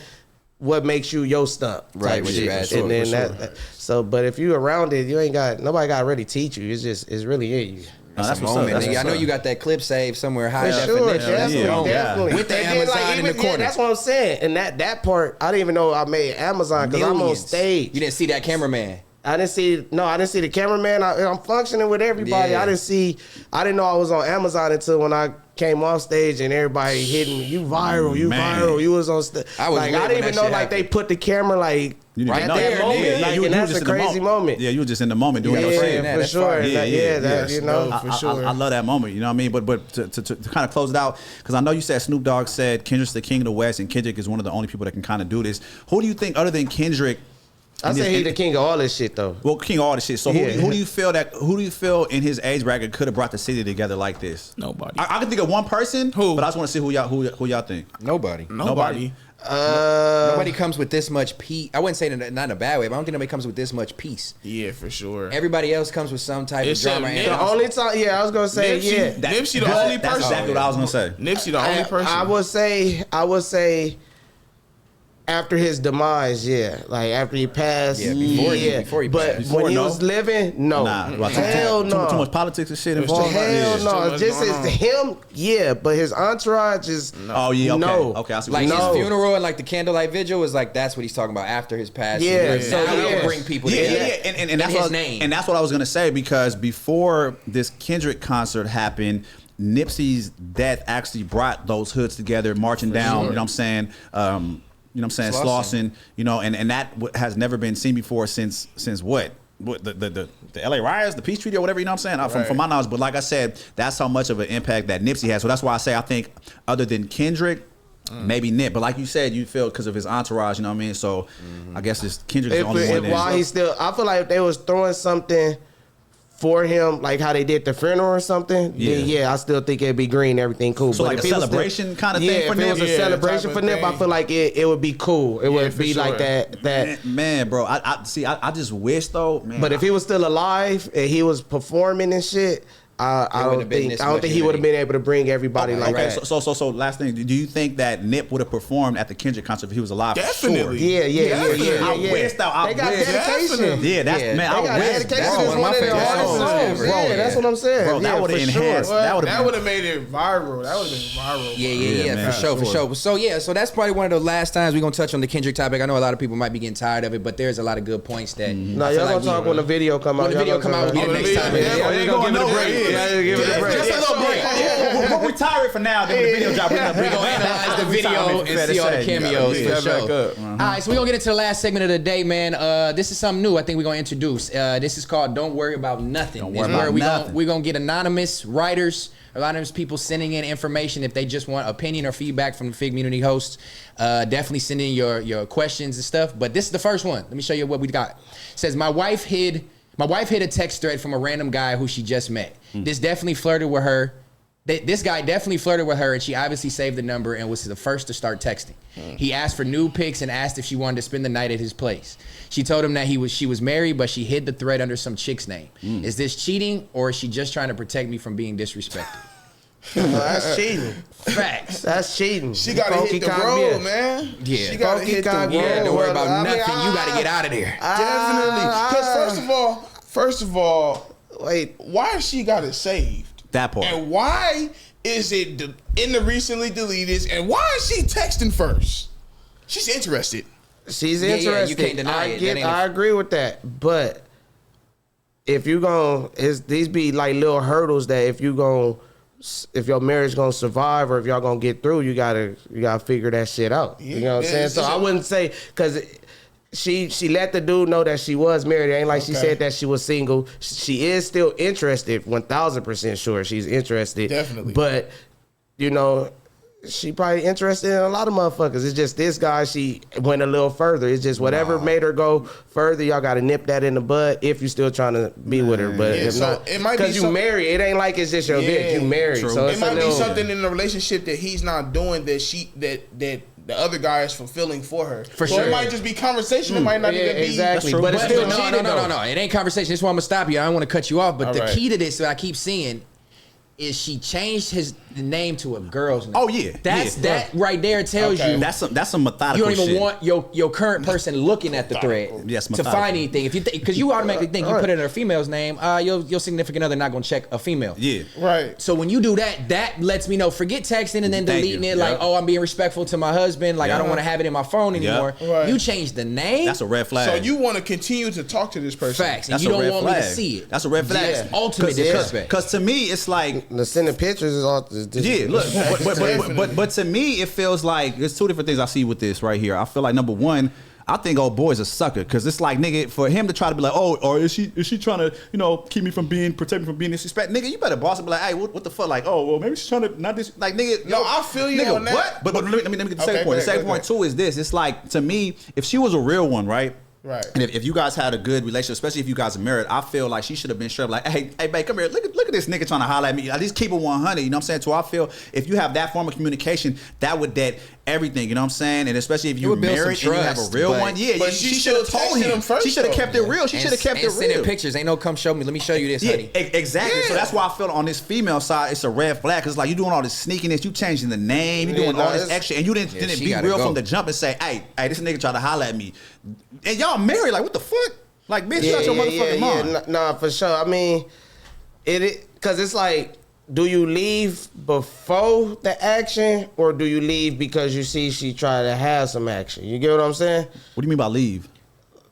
what makes you your stump, Right, type what shit. you add to And it, then for so, but if you around it, you ain't got nobody got to really teach you. It's really in you. That's a what's moment, up. nigga. I know you got that clip saved somewhere high For sure, definition. definitely, Yeah. definitely. With the And then, Amazon in the corner. that's what I'm saying. And that part, I didn't even know I made Amazon because I'm on Millions. stage. You didn't see that cameraman. I didn't see the cameraman. I'm functioning with everybody. Yeah. I didn't know I was on Amazon until when I came off stage and everybody hitting me. You viral, Man. you was on stage. I was Like, lit I when didn't even that know shit like they happened. put the camera like You didn't right know. there Yeah, moment. yeah, Like, you and were that's just a in the crazy moment. Yeah, you were just in the moment doing that Yeah, shit. that. for That's sure. fire. That, you know, I, for sure. I love that moment, you know what I mean? But to kind of close it out, because I know you said Snoop Dogg said Kendrick's the king of the West, and Kendrick is one of the only people that can kind of do this. Who do you think, other than Kendrick? I say he the king of all this shit though. Well, king of all this shit. So Yeah. who do you feel in his age bracket could have brought the city together like this? Nobody. I can think of one person, Who? but I just want to see who y'all think. Nobody. Nobody. Nobody comes with this much peace. I wouldn't say that not in a bad way, but I don't think nobody comes with this much peace. Yeah, for sure. Everybody else comes with some type of Except drama. Nip. And The only time, I was gonna say, Nipsey, yeah. Nipsey the only That's person. exactly what I was gonna say. Nipsey the only person. I would say after his demise, like after he passed, Yeah, before he but passed. when Before, he no? was living, no, Nah, hell no, too much politics and shit There's involved. too much. hell Yeah. no. Too much Just going as on. him, but his entourage is Oh yeah, okay, No. okay. I see what like you're his saying. No. funeral and like the candlelight vigil was like that's what he's talking about after his passing. Yeah, Like, so now we yeah. can bring people Yeah, together. yeah, and that's his what name. and that's what I was gonna say, because before this Kendrick concert happened, Nipsey's death actually brought those hoods together, marching down. sure. You know what I'm saying? You know what I'm saying? Slauson. You know, and that has never been seen before since what? The LA riots, the peace treaty, or whatever. You know what I'm saying? From my knowledge, but like I said, that's how much of an impact that Nipsey has. So that's why I say I think other than Kendrick. Maybe Nip, but like you said, you feel because of his entourage, you know what I mean? So I guess this Kendrick is the only one. while he's still, I feel like if they was throwing something for him, like how they did the funeral or something, then I still think it'd be green, everything cool. So but like if a it was celebration kind of yeah, thing for if it Nip? was a Yeah, celebration type for of Nip, I thing. feel like it would be cool. It would for be like sure. that. Man, bro, I just wish though, man. But if he was still alive and he was performing and shit, I wouldn't don't have been think this he would much have unity. been able to bring everybody like okay, that. so last thing, do you think that Nip would have performed at the Kendrick concert if he was alive? Definitely. Sure. Yeah. I wish though. I They got wish. dedication. Definitely. Yeah, that's Yeah, man. They I got wish, dedication bro. is one of one of my their favorite hardest songs songs. ever. Yeah, Yeah. that's what I'm saying. Bro, that Yeah, would've for sure. enhanced- Well, that would've that been- would have made it viral. That would have been viral. Yeah, man, for sure, for for sure. So that's probably one of the last times we're gonna touch on the Kendrick topic. I know a lot of people might be getting tired of it, but there's a lot of good points that. No, I feel y'all like gonna talk when the video come out. When the video Y'all come out, gonna we'll talk get it next time. Yeah, Yeah, yeah, we gonna give it a no, break. yeah. Yeah, give it a break. Just a little break. We'll retire it for now. Then when the video drop, We're gonna analyze the video and see all the cameos for sure. All right, so we're gonna get into the last segment of the day, man. This is something new I think we're gonna introduce. This is called Don't Worry About Nothing. Don't worry It's about where nothing. we're gonna get anonymous writers, anonymous people sending in information if they just want opinion or feedback from the FIGGMUNITY hosts. Definitely send in your questions and stuff. But this is the first one. Let me show you what we got. It says, my wife hid My wife hit a text thread from a random guy who she just met. This definitely flirted with her. This guy definitely flirted with her, and she obviously saved the number and was the first to start texting. He asked for nude pics and asked if she wanted to spend the night at his place. She told him that she was married, but she hid the thread under some chick's name. Is this cheating, or is she just trying to protect me from being disrespected? That's cheating. Facts. That's cheating. She gotta hit the road, man. Yeah. She gotta hit the road. You don't have to worry about I mean, nothing. You got to get out of there. Definitely. Because first of all, wait, why has she got it saved? That part. And why is it in the recently deleted? And why is she texting first? She's interested. she's Yeah, interested. you can't deny it. I agree with that. But if you gonna, these be like little hurdles that if your marriage gonna survive or if y'all gonna get through, you gotta figure that shit out. You know what I'm saying? So I wouldn't say, because she let the dude know that she was married. It ain't like she said that she was single. She is still interested, 1000% sure she's interested. Definitely. But, you know, she probably interested in a lot of motherfuckers. It's just this guy, she went a little further. It's just whatever made her go further, y'all got to nip that in the bud if you're still trying to be with her. But if so not, it might be because you married, it ain't like it's just your dick. You married. True. So It it's might be something in the relationship that he's not doing that the other guy is fulfilling for her. For so sure. it might just be conversation. It might not even be exactly. true. But it's still no, cheating. no. It ain't conversation. This is why I'm gonna stop you. I don't want to cut you off. But the right. key to this that I keep seeing is she changed the name to a girl's name. Oh, yeah. That right there tells you That's some you methodical don't even shit. want your current person looking at the thread Yes, to methodical. find anything. If you because you automatically think you put it in a female's name, your significant other not gonna check a female. Yeah. right. So when you do that, that lets me know. Forget texting and then Thank deleting you. it. Like, Yep. oh, I'm being respectful to my husband. Like, I don't want to have it in my phone anymore. Right. You change the name. That's a red flag. So you want to continue to talk to this person. Facts, and That's you a don't red want flag. me to see it. That's a red flag. That's ultimate disrespect. Because to me, it's like, The sending pictures is all. yeah, look, but to me, it feels like there's two different things I see with this right here. I feel like number one, I think old boy's a sucker because it's like, nigga, for him to try to be like, oh, or is she trying to, keep me from protect me from being disrespect, nigga, you better boss and be like, hey, what the fuck, like, oh, well, maybe she's trying to not this, like, nigga, No, I feel you nigga, on that. what? But let me get the second Okay, point. The go second ahead, point too is this. It's like, to me, if she was a real one, right? Right. And if you guys had a good relationship, especially if you guys are married, I feel like she should have been straight up like, hey, babe, come here. Look at this nigga trying to holler at me. At least keep it 100. You know what I'm saying? So I feel if you have that form of communication, that would dead everything. You know what I'm saying? And especially if you're would build married some and you have a trust, real but- one, yeah, but she she should have should've told texted him. him first, She should have though. kept it real. She should have kept it sending real. pictures. Ain't no come show me. Let me show you this, Yeah, honey. exactly. So that's why I feel on this female side, it's a red flag. Cause like you doing all this sneakiness, you changing the name, you doing all this extra, and you didn't she be gotta real go. from the jump and say, hey, this nigga try to holler at me, and y'all married. Like what the fuck? Like bitch, shut your motherfucking mind. Nah, for sure. I mean, because it's like, do you leave before the action or do you leave because you see she try to have some action? You get what I'm saying? What do you mean by leave?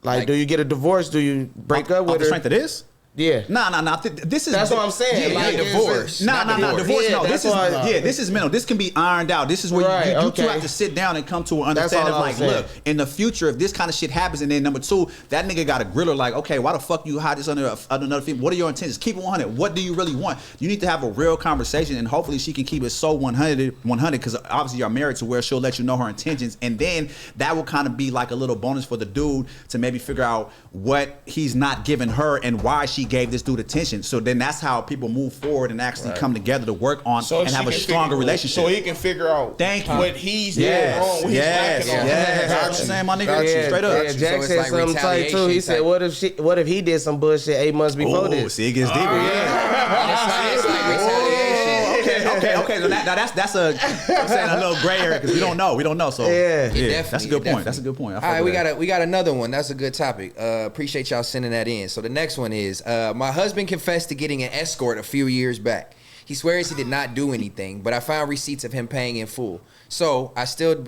Like, do you get a divorce? Do you break up Off with the her? strength of this? Yeah. Nah. This is That's what I'm saying. Yeah, Like, yeah, it's- divorce. Nah, divorce. Yeah, No, that's this is why- this is mental. This can be ironed out. This is where Right, you two okay. have to sit down and come to an That's understanding all of I'm like, saying. look, in the future, if this kind of shit happens, and then number two, that nigga got a griller like, okay, why the fuck you hide this under another female? What are your intentions? Keep it 100. What do you really want? You need to have a real conversation, and hopefully she can keep it so 100 because obviously you're married to where she'll let you know her intentions, and then that will kind of be like a little bonus for the dude to maybe figure out what he's not giving her and why she gave this dude attention. So then that's how people move forward and actually come together to work on and have a stronger relationship. So he can figure out Thank you. what he's Yes, doing wrong, what he's lacking on. yes. Got What I'm you. saying, my nigga? Got you. Straight up. Yeah, So Jack it's said like something tight too. He retaliation said, type. what if he did some bullshit 8 months before Oh, this? see, it gets deeper. Yeah. It's like retaliation. Okay. So now that's I'm saying a little gray area because we don't know. So Yeah. that's a good point. That's a good point. All right, we got another one. That's a good topic. Appreciate y'all sending that in. So the next one is my husband confessed to getting an escort a few years back. He swears he did not do anything, but I found receipts of him paying in full. So I still don't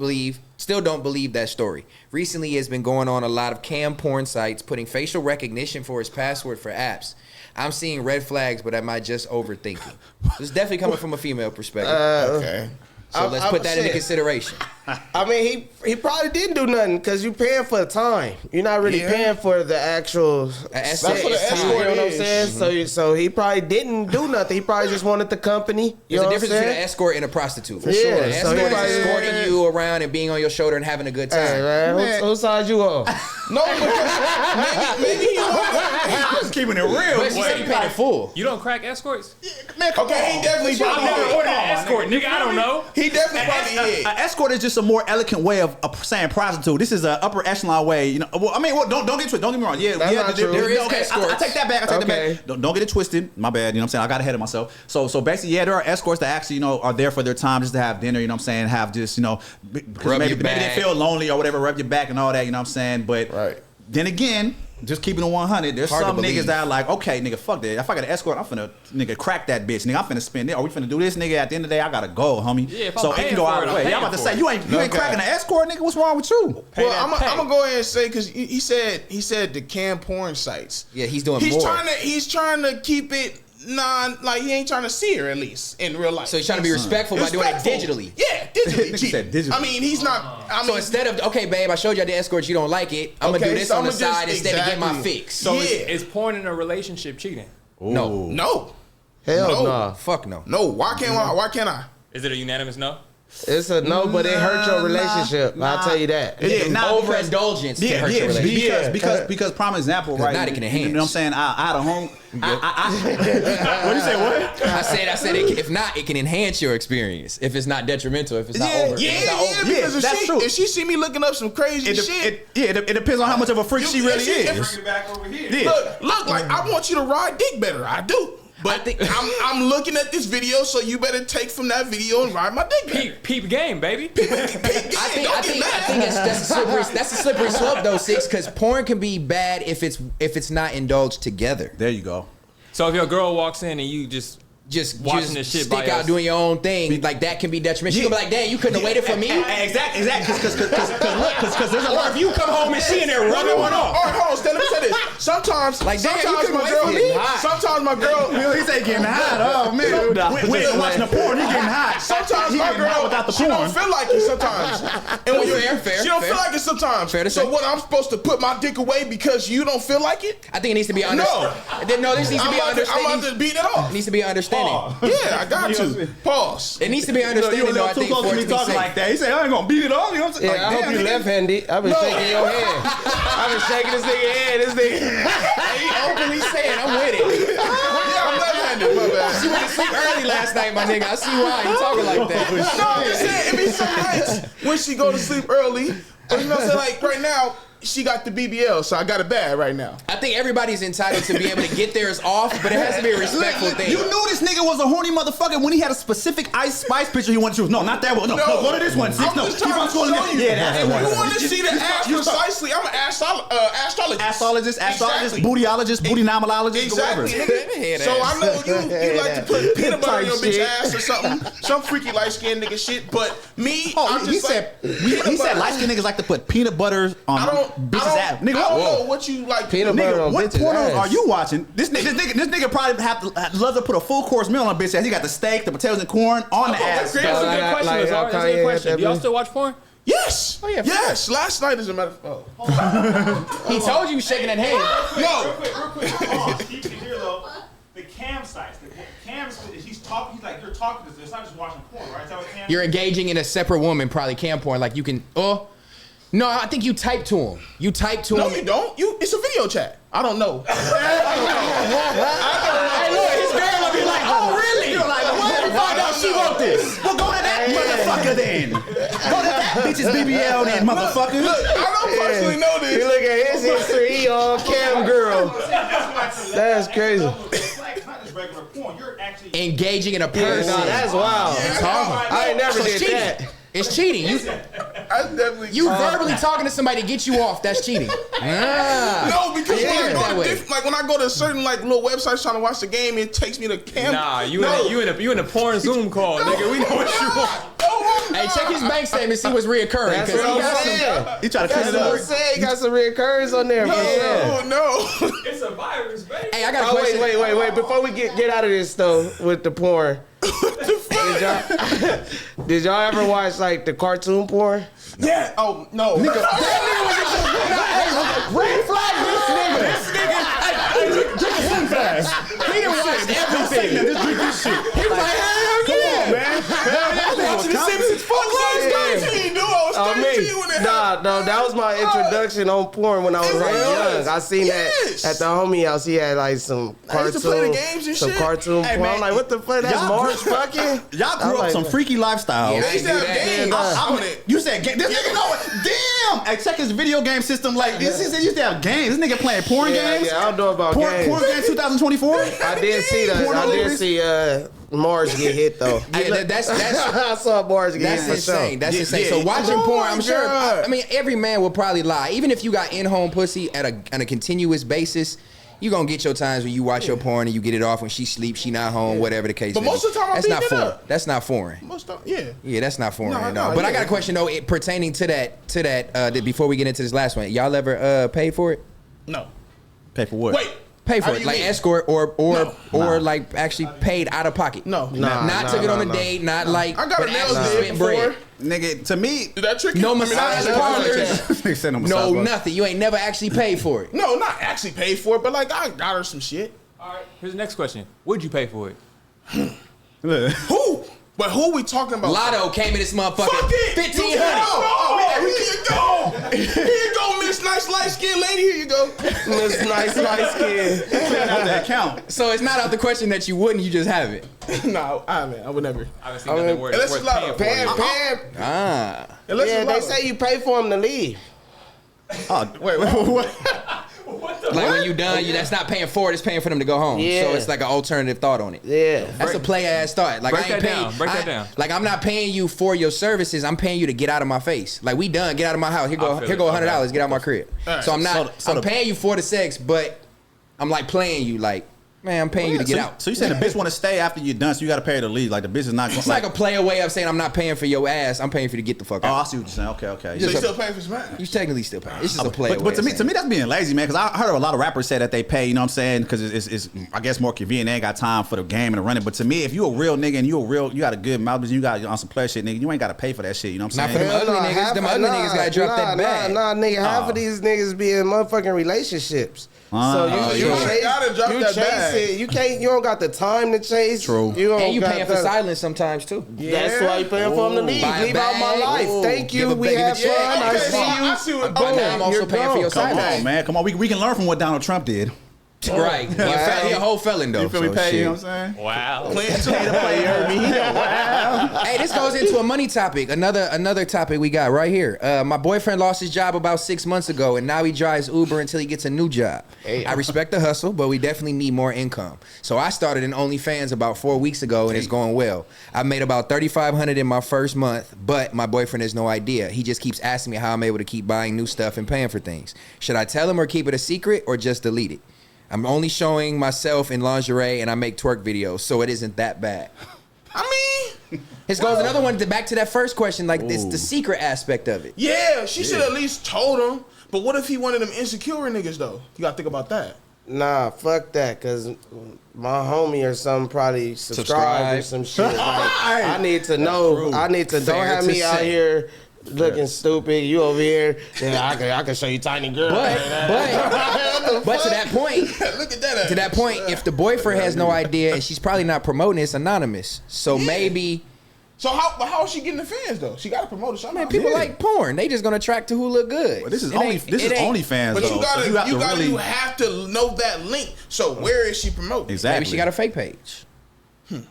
believe that story. Recently, he has been going on a lot of cam porn sites, putting facial recognition for his password for apps. I'm seeing red flags, but am I just overthinking? This is definitely coming from a female perspective. Okay. So let's put that into consideration. I mean, he probably didn't do nothing because you paying for the time. You're not really paying for the actual. That's what the escort You know what I'm is. saying? So he probably didn't do nothing. He probably just wanted the company. You There's know a what I'm difference between an saying? escort and a prostitute. For Yeah, sure. An so escort he is probably- escorting you around and being on your shoulder and having a good time. Hey, man, whose side you on? No, because maybe he wanted. Just keeping it real. But she said he paid in full. You don't crack escorts? Okay, he definitely I've probably never did. ordered an escort, nigga. I don't know. He definitely probably did. An escort is just a more elegant way of saying prostitute. This is an upper echelon way. You know, well, I mean, don't get twisted. Don't get me wrong. Yeah, That's not true. There is okay, escorts. I take that back. I take Okay. that back. Don't get it twisted. My bad. You know what I'm saying? I got ahead of myself. So basically, yeah, there are escorts that actually, are there for their time just to have dinner. You know what I'm saying? Have just, because Rub maybe your they back. feel lonely or whatever, rub your back and all that. You know what I'm saying? But Right. then again, just keeping it 100, there's Hard to some niggas believe. that are like, okay, nigga, fuck that. If I got an escort, I'm finna, nigga, crack that bitch. Nigga, I'm finna spend it. Are we finna do this, nigga? At the end of the day, I gotta go, homie. Yeah, if I'm so it paying can go for either it, I'm way. paying Y'all about to for say, it. you ain't Okay. cracking an escort, nigga? What's wrong with you? Well, that I'm pay. gonna go ahead and say because he said the cam porn sites. Yeah, he's doing He's more. trying to keep it like he ain't trying to see her at least in real life. So he's trying to be respectful by doing it digitally. Yeah, digitally. He said digitally. I mean, he's not. I mean, So instead of, okay, babe, I showed you the escorts, you don't like it. I'm Okay, gonna do this so on the I'ma just- side instead of get my exactly. fix. So Yeah. is porn in a relationship cheating? No. no, Hell No. no. Fuck no. no. Why can't I? Is it a unanimous no? It's a no, but it hurt your relationship. I'll tell you that. Yeah, nah, Overindulgence can hurt your yeah, relationship. because prime example, right? not, it can enhance. You know what I'm saying? I had a home. What you say? What? I said if not, it can enhance your experience. If it's not detrimental, if it's not over. Yeah, if it's not over. because Yeah, that's true. if she see me looking up some crazy shit. It depends on how much of a freak she really is. Bring it back over here. Yeah. Look, like I want you to ride dick better. I do. But I'm looking at this video, so you better take from that video and ride my dick better. Peep game, baby. Don't I get think mad. that's a slippery slope though, Six, because porn can be bad if it's not indulged together. There you go. So if your girl walks in and you just watching this shit by stick out us. doing your own thing, like that can be detrimental. She can be like, "Damn, you couldn't have waited for me." Exactly. Because there's a Or lot. if you come home and she in there rubbing one All off. right, hold on. Let me say this. Sometimes Like, damn, you sometimes couldn't my wait girl, for me? sometimes my girl, He said getting hot. Oh man, we watching the porn. He getting hot. sometimes He my getting hot girl, without the she don't porn. feel like it sometimes. And when Fair, she don't fair. feel like it sometimes. Fair to so say. what, I'm supposed to put my dick away because you don't feel like it? I think it needs to be No. No, this needs to be I'm about understanding. to beat it off. It needs to be understanding. Yeah, I got to. Pause. It needs to be understanding. You a though, little I too think, close for to it me to be talking safe. like that. He said, I ain't gonna beat it on. You know what I'm saying? Yeah, I Like, hope damn, you nigga. left-handed. I've been shaking your hand. I've been shaking this nigga hand. This nigga. He openly saying, "I'm with it." Yeah, I'm left-handed. My bad. She went to sleep early last night, my nigga. I see why you talking like that. No, I'm just saying, it be some nights when she go to sleep early. Or, you know what I'm saying? Like right now, she got the BBL, so I got it bad right now. I think everybody's entitled to be able to get theirs off, but it has to be a respectful thing. You knew this nigga was a horny motherfucker when he had a specific Ice Spice picture he wanted to choose. No, not that one. No, go to this one. I'm No, just keep trying on to scrolling show down. you. Yeah, that's If the one. you want to see the ass you start- precisely, I'm an astrologist. Astrologist, bootyologist, bootynomologist, whatever. Exactly. So I know you like to put peanut butter on your bitch ass or something, some freaky light skinned nigga shit. But me, I'm he just said like, he said light skinned niggas like to put peanut butter on bitches' ass. Nigga, I don't whoa. know what you like. Peanut butter Nigga, on what bitches' pornos ass. are you watching? This nigga probably love to put a full course meal on a bitch ass. He got the steak, the potatoes and corn on the ass. that's That's a good Like, question, like, Lazar. That's a Kanye good question. had Do y'all that still watch porn? Yes. yeah, Yes. Last night, as a matter of fact. He told you he was shaking that hand. No. Real quick. Hold on. Keep it here though. The cam sites. The cams. He's talking. He's like, you're talking to this. It's not just watching porn, right? Is that what cam? You're engaging in a separate woman, probably cam porn. Like you can, no, I think you type to him. You type to No, him. you don't. It's a video chat. I don't know. Hey, look, his girl will be like, "Oh, really?" You're like, "Where did you find out she wrote this?" Well, go to that motherfucker then. Go to that bitch's BBL then, motherfucker. Look, I don't personally know You this. look at his history, he all cam girl. That's crazy. It's not just regular porn. You're actually. Engaging in a Yeah, person. nah, that's wild. I ain't never So did it's cheating. that. It's cheating. I definitely. You verbally talking to somebody to get you off. That's cheating. No, because Yeah, when I that go way. to when I go to certain like little websites trying to watch the game, it takes me to cam. Nah, you No. in a porn Zoom call, nigga. We know what you want. Hey, check his bank statement. See what's reoccurring. That's 'cause what he I'm got some. saying. He try to clean That's it what up. I'm saying. He got some reoccurrings on there, for sure. No. It's a virus, baby. Hey, I got a Oh, question. wait. Before we get out of this, though, with the porn. Did y'all ever watch like the cartoon porn? Yeah. Oh no. Red flag this nigga. Drink Slim Fast. He done watched everything. Just drink this shit. He was like, hell yeah. Man. Watching the Simpsons. Fuck, I was 13, dude. I was 13 when it happened. No, that was my introduction on porn when I was like Yes. young. I seen Yes. that at the homie house. He had like some I used to cartoon, play the games and some shit. cartoon Hey, porn. man, I'm like, what the fuck? That's y'all- Marge fucking. Y'all grew I'm up like, some freaky lifestyles. Yeah, They used to have games on it. You said game. This nigga know it. Damn! Hey, check his video game system. Like this is used to have games. This nigga playing porn games. Yeah, I don't know about Porn games. games 2024. I did see that. Porn I did movies? see Marge get hit though. Yeah, that's I saw Marge get That's hit for insane. sure. That's Yeah, insane. yeah. So watching Oh porn, my I'm sure. God. I mean, every man will probably lie. Even if you got in-home pussy on a continuous basis, you gonna get your times when you watch your porn and you get it off when she sleeps, she not home, whatever the case. But may most be. of the time, I that's beat not it foreign. up. That's not foreign. Most of, yeah. Yeah, that's not foreign. No, No, no, but I yeah. got a question though, pertaining to that before we get into this last one. Y'all ever pay for it? No. Pay for what? Wait. Pay How for do it, you like mean? escort or Nah. like actually paid out of pocket. No. not took it on a date, not like. I got a but nails actually did spent before. bread. Nigga, to me, Is that tricky? No I mean, massage that's parlors. Nigga said No, massage bar. nothing. You ain't never actually paid for it. No, not actually paid for it, but like I got her some shit. All right. Here's the next question. Would you pay for it? Who? But who we talking about? Lotto came in this motherfucker. Fuck it. 1,500. Oh, here you go. Here you go, Miss Nice Light Skinned Lady. Here you go. Miss Nice Light Skin. Out that count. So it's not out the question that you wouldn't, you just have it. No, I would never. I haven't seen nothing worth unless it's Lotto. paying for Pam, it. Pam. Ah. Unless Yeah, it's they Lotto. say you pay for him to leave. Oh, Wait, what? Like when you done, that's not paying for it, it's paying for them to go home. Yeah. So it's like an alternative thought on it. Yeah. That's a play ass thought. Like break I ain't that paying. down. Break that down. Like I'm not paying you for your services. I'm paying you to get out of my face. Like we done. Get out of my house. Here I go. feel Here go it. $100. Okay. Get out of my crib. Alright. So I'm not. So I'm the- paying you for the sex, but I'm like playing you. Like man, I'm paying you to get out. So you saying the bitch want to stay after you're done, so you got to pay her to leave. Like the bitch is not. It's like a play away of saying I'm not paying for your ass. I'm paying for you to get the fuck Oh, I out. see what you're saying. Okay, okay. So Just you a- still paying for smash? You technically still paying. It's just a play away. But to of me, saying. that's being lazy, man. Because I heard a lot of rappers say that they pay. You know what I'm saying? Because it's I guess more convenient. They ain't got time for the game and the running. But to me, if you a real nigga and you got a good mouth, you got on some player shit, nigga, you ain't got to pay for that shit. You know what I'm Not for saying? them ugly niggas. Them ugly niggas gotta drop that bag. Nah, nigga. Half of these niggas be in motherfucking relationships. So you true. chase, Gotta drop you that chase bag. it. You can't. You don't got the time to chase. True. You don't And you got paying for the- silence sometimes too. That's why you paying for him to leave. Buy a Leave out my bag. life. Ooh. Thank you. Give a We bag, had give a fun. check. I Okay, see so you. I see what. But now I'm Boom, also you're paying for your gone. Come silence. on, man. Come on. We can learn from what Donald Trump did. Right. He a whole felon though. You feel me? so Pay. shit. You know what I'm saying? Wow. Playing to play. You heard me? Hey, this goes into a money topic. Another topic we got right here. My boyfriend lost his job about 6 months ago, and now he drives Uber until he gets a new job. I respect the hustle, but we definitely need more income. So I started an OnlyFans about 4 weeks ago, and it's going well. I made about $3,500 in my first month, but my boyfriend has no idea. He just keeps asking me how I'm able to keep buying new stuff and paying for things. Should I tell him or keep it a secret or just delete it? I'm only showing myself in lingerie, and I make twerk videos, so it isn't that bad. I mean, This goes another one back to that first question, like it's the secret aspect of it. yeah, she should at least told him. But what if he one of them insecure niggas though? You gotta think about that. Nah, fuck that. Cause my homie or something probably subscribed or some shit. Like, I need to know. I need to. Don't Fair have to me out say. here looking stupid. You over here. Yeah, I can show you tiny girl. But to that point, Look at that. to that point, if the boyfriend has no idea and she's probably not promoting, it's anonymous. So maybe So how is she getting the fans though? She gotta promote it somehow. man, people like porn. They just gonna track to who look good. But this is It ain't- it ain't- OnlyFans But though. you gotta, So you have to know that link. So where is she promoting? exactly. Maybe she got a fake page.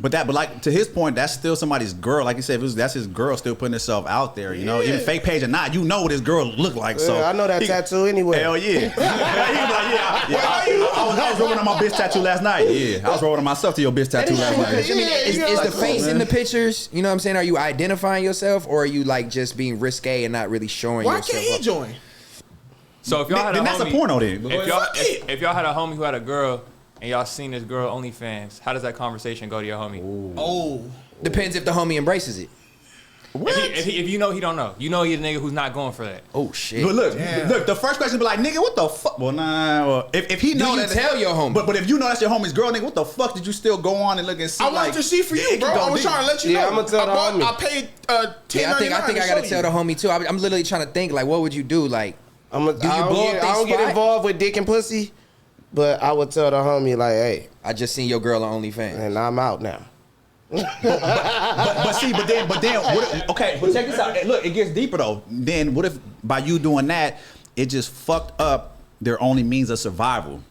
But like to his point, that's still somebody's girl. Like you said, that's his girl still putting herself out there. You know, Yeah. even fake page or not, you know what this girl look like. So I know that tattoo anyway. Hell yeah. He was like, I was rolling on my bitch tattoo last night. Yeah, I was rolling myself to your bitch tattoo last night. Because, I mean, is the face in the pictures? You know what I'm saying? Are you identifying yourself, or are you like just being risque and not really showing Why yourself? can't he up? join? So if y'all had a Then that's a homie, porno then. if y'all had a homie who had a girl and y'all seen this girl OnlyFans, how does that conversation go to your homie? Oh, Depends if the homie embraces it. If you know, he don't know. You know he's a nigga who's not going for that. Oh shit. Look, the first question be like, nigga, what the fuck? Well, nah. Well, if he know you that, tell your homie? But if you know that's your homie's girl, nigga, what the fuck did you still go on and look and see? I wanted to see for you, bro. I was trying to let you know. Yeah, I'm gonna tell the homie. I paid $10.99. Yeah, I think I gotta tell the homie too. I'm literally trying to think like, what would you do? Like, I don't get involved with dick and pussy, but I would tell the homie like, hey, I just seen your girl on OnlyFans. and I'm out now. but then, what if, okay, but check this out. Look, it gets deeper though. Then what if by you doing that, it just fucked up their only means of survival?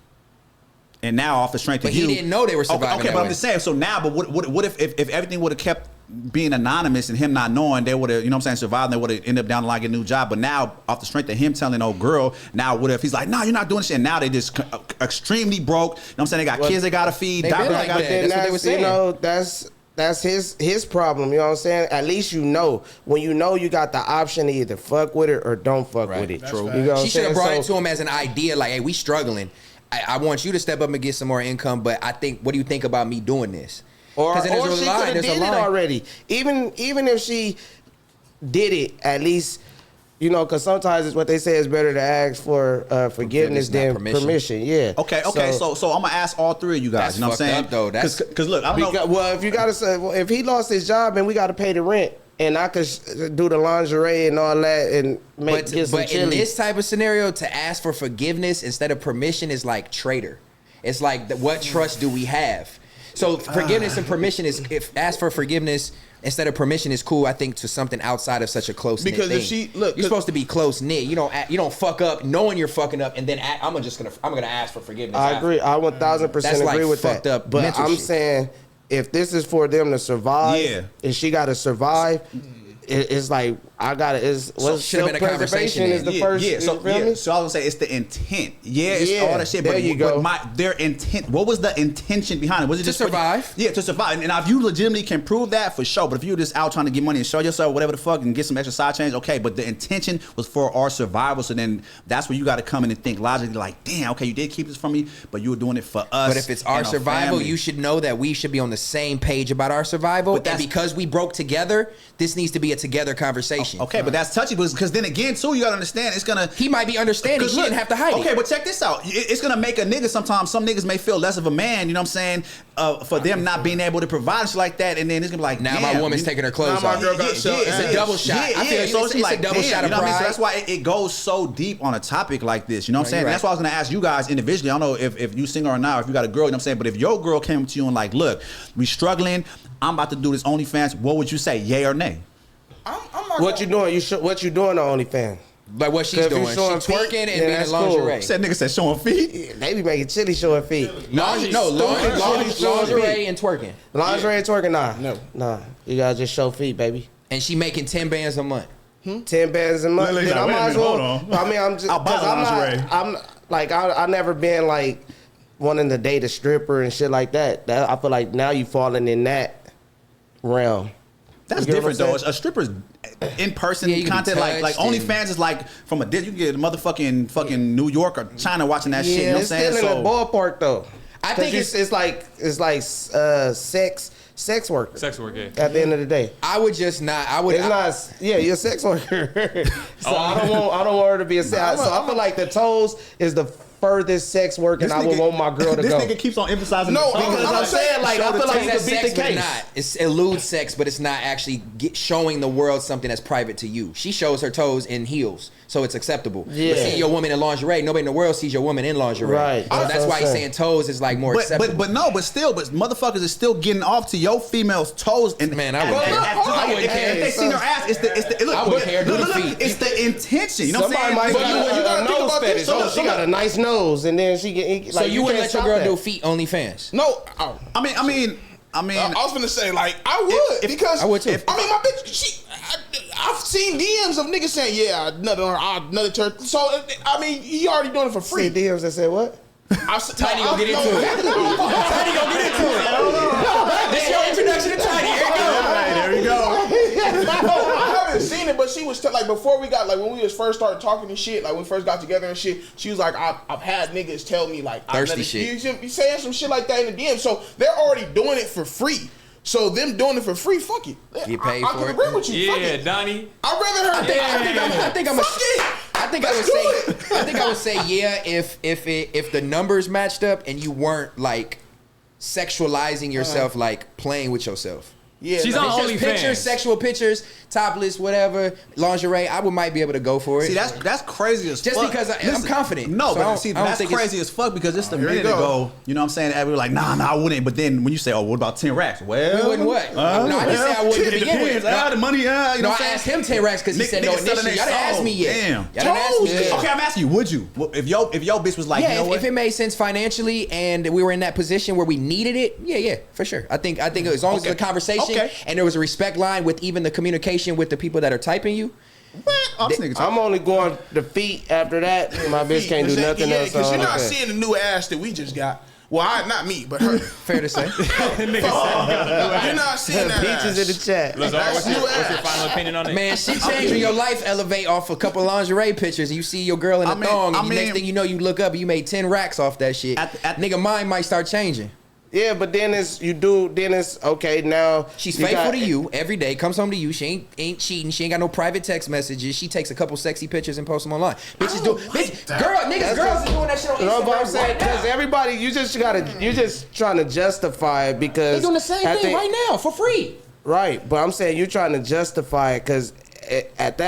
And now off the strength But of you, he didn't know they were surviving. Okay, that but way. I'm just saying. So now, but what if everything would have kept being anonymous and him not knowing, they would have, you know what I'm saying, survived, and they would have ended up down the line getting a new job. But now, off the strength of him telling old girl, now what if he's like, nah, you're not doing shit. And now they just extremely broke. You know what I'm saying? They got kids they gotta feed. They been like gotta, that. Then That's what they were saying. You know, that's his problem. You know what I'm saying? At least you know. When you know, you got the option to either fuck with it or don't fuck with it. True. You know what She I'm should have saying? brought it to him as an idea, like, hey, we struggling. I want you to step up and get some more income, but I think, what do you think about me doing this? Or then she there's a could line, have there's a did it line. already. Even if she did it, at least, you know, because sometimes it's what they say is better to ask for forgiveness not than permission. permission. Yeah. Okay. So I'm gonna ask all three of you guys. That's You know what I'm saying? fucked up, though. That's- Because look, I don't know. Well, if you gotta say, well, if he lost his job and we gotta pay the rent, and I could do the lingerie and all that and get some But in chili. this type of scenario, to ask for forgiveness instead of permission is like traitor. It's like, what trust do we have? So forgiveness and permission is, if ask for forgiveness instead of permission is cool, I think, to something outside of such a close knit Because thing. if she- look, you're supposed to be close knit. You don't fuck up knowing you're fucking up, and then I'm gonna ask for forgiveness. I agree. I 1000% That's like agree with fucked that. up But mental I'm shit. saying, if this is for them to survive, Yeah. and she got to survive, it's like I got to. should've been a conversation Self-preservation is the Yeah, first. yeah. So you feel me? so I was gonna say it's the intent. Yeah, it's Yeah, all that shit. there But, you go. but their intent. What was the intention behind it? Was it To just for- survive. Yeah, to survive. And if you legitimately can prove that, for sure. But if you're just out trying to get money and show yourself, whatever the fuck, and get some extra side change, okay. But the intention was for our survival. So then that's where you got to come in and think logically, like, damn, okay, you did keep this from me, but you were doing it for us. But if it's our and survival, family. you should know that we should be on the same page about our survival. But And because we broke together, this needs to be a together conversation. Okay, but that's touchy because then again, too, you gotta understand it's gonna. He might be understanding. She look, didn't have to hide okay, it. but check this out. It's gonna make a nigga sometimes. Some niggas may feel less of a man. You know what I'm saying? For them not being able to provide and shit like that, and then it's gonna be like, Now damn, my woman's you- taking her clothes Now my off. girl got shot. It's a double shot. Yeah, I feel yeah. you. So It's like, a double damn, shot you of know what I mean? So pride. that's why it goes so deep on a topic like this. You know what I'm saying? you're And that's right. why I was gonna ask you guys individually. I don't know if you single or not, or if you got a girl. You know what I'm saying? But if your girl came to you and like, look, we struggling. I'm about to do this OnlyFans. What would you say? Yay or nay? I'm not What gonna- you doing? What you doing on OnlyFans? Like what she's If you're doing. She's showing feet, twerking and then being in that's cool. lingerie. Said nigga said showing feet. Yeah, they be making chili showing feet. Lingerie and twerking. Lingerie and twerking, nah. You gotta just show feet, baby. And she making 10 bands a month. 10 bands a month. Lily's Then like, I wait a might as minute, well. hold on. I mean, I'm just. I'll buy 'cause the lingerie. I'm like, I never been like wanting to date a stripper and shit like that. I feel like now you falling in that realm. That's You get what different I'm though. saying? A stripper's in person Yeah, you can be content like touched OnlyFans is like from a you can get a motherfucking fucking New York or China watching that shit. You know what I'm it's saying? still in the ballpark though. I think it's like sex worker. Sex work, yeah. At the end of the day. I would just not. I would. It's not. Yeah, you're a sex worker. So I don't want her to be a sex. So I feel like the toes is the furthest sex work, and I would want my girl to this go. nigga keeps on emphasizing No, the toes. Because I'm saying, like, I feel like you That's could beat sex, the but case. not. It's elude sex, but it's not actually showing the world something that's private to you. She shows her toes in heels, so it's acceptable. Yeah. But see your woman in lingerie. Nobody in the world sees your woman in lingerie. Right. So That's that's what why I'm he's saying. saying toes is like more acceptable. But motherfuckers is still getting off to your female's toes. And Man, I wouldn't care. I wouldn't care. If they see her ass, it's the look. I wouldn't care. Do Look, the look, feet. it's the intention. You know Somebody what I'm might saying? got you gotta a think nose about this. fetish. So Oh, look, she got a nice nose, and then she get so like you wouldn't can't let your stop girl that. do feet OnlyFans? No, I mean. I was gonna say like I would because I would too. I mean my bitch, I've seen DMs of niggas saying yeah, another church. So I mean he already doing it for free. See DMs that said what? Tiny gonna get into it. Tiny gonna get into it. This your introduction to Tiny. Here you go. There you go. I haven't seen it, but she was like before we got like when we was first started talking and shit, like when we first got together and shit. She was like, I've had niggas tell me like Thirsty shit. You saying some shit like that in the DM, so they're already doing it for free. So them doing it for free, fuck it. You pay I for can it? agree with you. Fuck Yeah, it. Donnie. I'd rather her. I think I would say yeah if the numbers matched up and you weren't like sexualizing yourself, like playing with yourself. Yeah, She's no, on It's just OnlyFans. pictures, sexual pictures, topless, whatever, lingerie. I might be able to go for it. See, that's crazy as Just fuck. because I'm confident. No, So I but don't- see, I don't that's think it's- crazy as fuck because just a here you minute go. ago, you know what I'm saying? And we were like, nah, I wouldn't. But then when you say, oh, what about 10 racks? Well, You wouldn't what? No, I didn't say I wouldn't to it begin with. depends. No, The money, you know No, what I I'm asked saying? him 10 racks because he said no Niggas selling initially. their Y'all didn't ask me soul. yet. Damn. Y'all didn't ask me yet. Okay, I'm asking you, would you? If your bitch was like, Yeah, you know if what? it made sense financially and we were in that position where we needed it, yeah, for sure. I think as long as Okay. the conversation Okay. and there was a respect line with even the communication with the people that are typing you. Oh, this nigga I'm only going the feet after that. My bitch can't do nothing else. Because you're on not OnlyFans. seeing the new ass that we just got. Well, not me, but her. Fair to say. You're not seeing that Peaches in the ass. chat. Lazar, That's what's your new ass. final opinion on it? Man, shit changing your life elevate off a couple lingerie pictures. You see your girl in a I mean- thong, I and next mean- thing you know, you look up and you made 10 racks off that shit. Nigga, mine might start changing. Yeah, but then it's okay. Now She's you faithful got- to you every day. Comes home to you. She ain't cheating. She ain't got no private text messages. She takes a couple sexy pictures and posts them online. Bitches do. Girls are doing that shit on Instagram. No, but I'm saying right now. because everybody, you're just trying to justify it because They doing the same at thing the- right now for free. Right, but I'm saying you're trying to justify it because at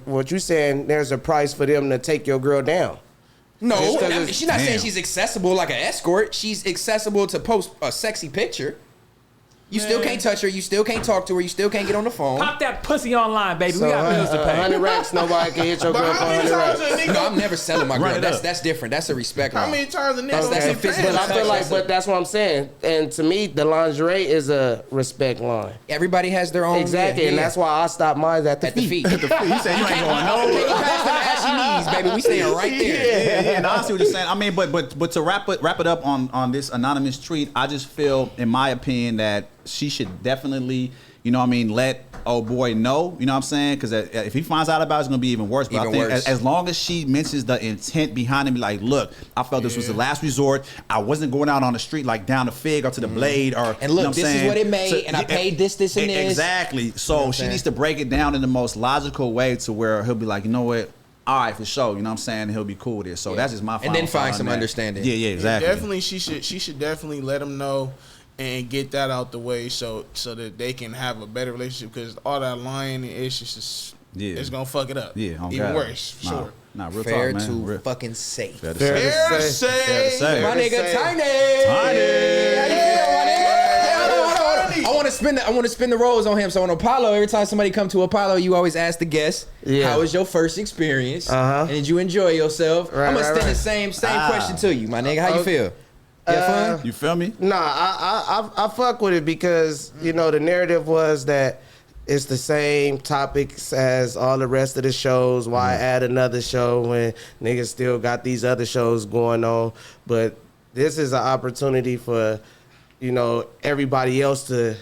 what you saying, there's a price for them to take your girl down. No, Just 'cause I mean, it's- she's not saying Damn. she's accessible like an escort. She's accessible to post a sexy picture. You still can't touch her. You still can't talk to her. You still can't get on the phone. Pop that pussy online, baby. So we got bills to pay. 100 racks, nobody can hit your But girl for how many 100 times racks. a nigga? No, I'm never selling my girl. Run it up. That's different. That's a respect How line. many times a nigga? That's don't a get physical But I fed? feel like, touch. but that's what I'm saying. And to me, the lingerie is a respect line. Everybody has their own. Exactly, yeah, and yeah. that's why I stop mine at the At the feet. feet. He said you ain't going Can't nowhere. go past them ashy knees, baby. We staying right there. Yeah, and I see what you're saying. I mean, but to wrap it up on this anonymous tweet, I just feel, in my opinion, that she should definitely, you know what I mean, let old boy know, you know what I'm saying? Because if he finds out about it, it's going to be even worse. But Even I think worse. as long as she mentions the intent behind it, be like, look, I felt this was the last resort. I wasn't going out on the street like down the Fig or to the Blade or, And look, you know what I'm this is saying? what it made, and I paid this, and this. Exactly. So she saying? needs to break it down in the most logical way to where he'll be like, you know what? All right, for sure. You know what I'm saying? He'll be cool with it. So that's just my final And then thought find on some that. understanding. Yeah, exactly. Definitely, she should definitely let him know and get that out the way so that they can have a better relationship. Because all that lying, it's just it's gonna fuck it up. Yeah, on even God. worse. For sure. Nah, real Fair talk, man. to Real. fucking say. Fair to Fair say. to Fair say. say. Fair to say. My nigga say. Tiny. Tiny. I want to spin the roles on him. So on Apollo, every time somebody come to Apollo, you always ask the guest, Yeah. "How was your first experience? Uh-huh. And did you enjoy yourself?" Right, I'm gonna right, extend right. the same question to you, my nigga. How you feel? You have fun? You feel me? Nah, I fuck with it because you know the narrative was that it's the same topics as all the rest of the shows. Why add another show when niggas still got these other shows going on? But this is an opportunity for everybody else to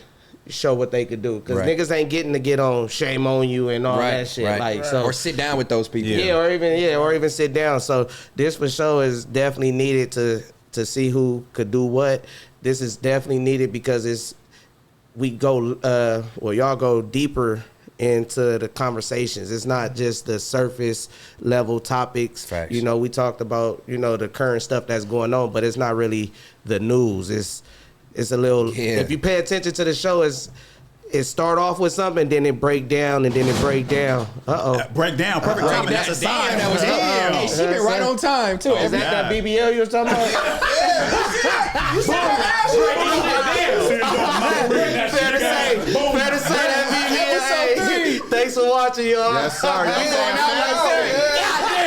show what they could do because Right. niggas ain't getting to get on Shame on You and all that shit. Like so, or sit down with those people. Yeah. or even sit down. So this for sure is definitely needed to see who could do what. This is definitely needed because y'all go deeper into the conversations. It's not just the surface level topics. Facts. You know, we talked about, the current stuff that's going on, but it's not really the news. It's a little, if you pay attention to the show, it start off with something, then it break down, and then it break down. Break down. Perfect timing. That's a sign. Damn, that was Damn. Hey, she been right on time too. Is that BBL you were talking about? You see that ass? Fair to say that BBL. Thanks for watching, y'all. Yes, sir. We going out like that.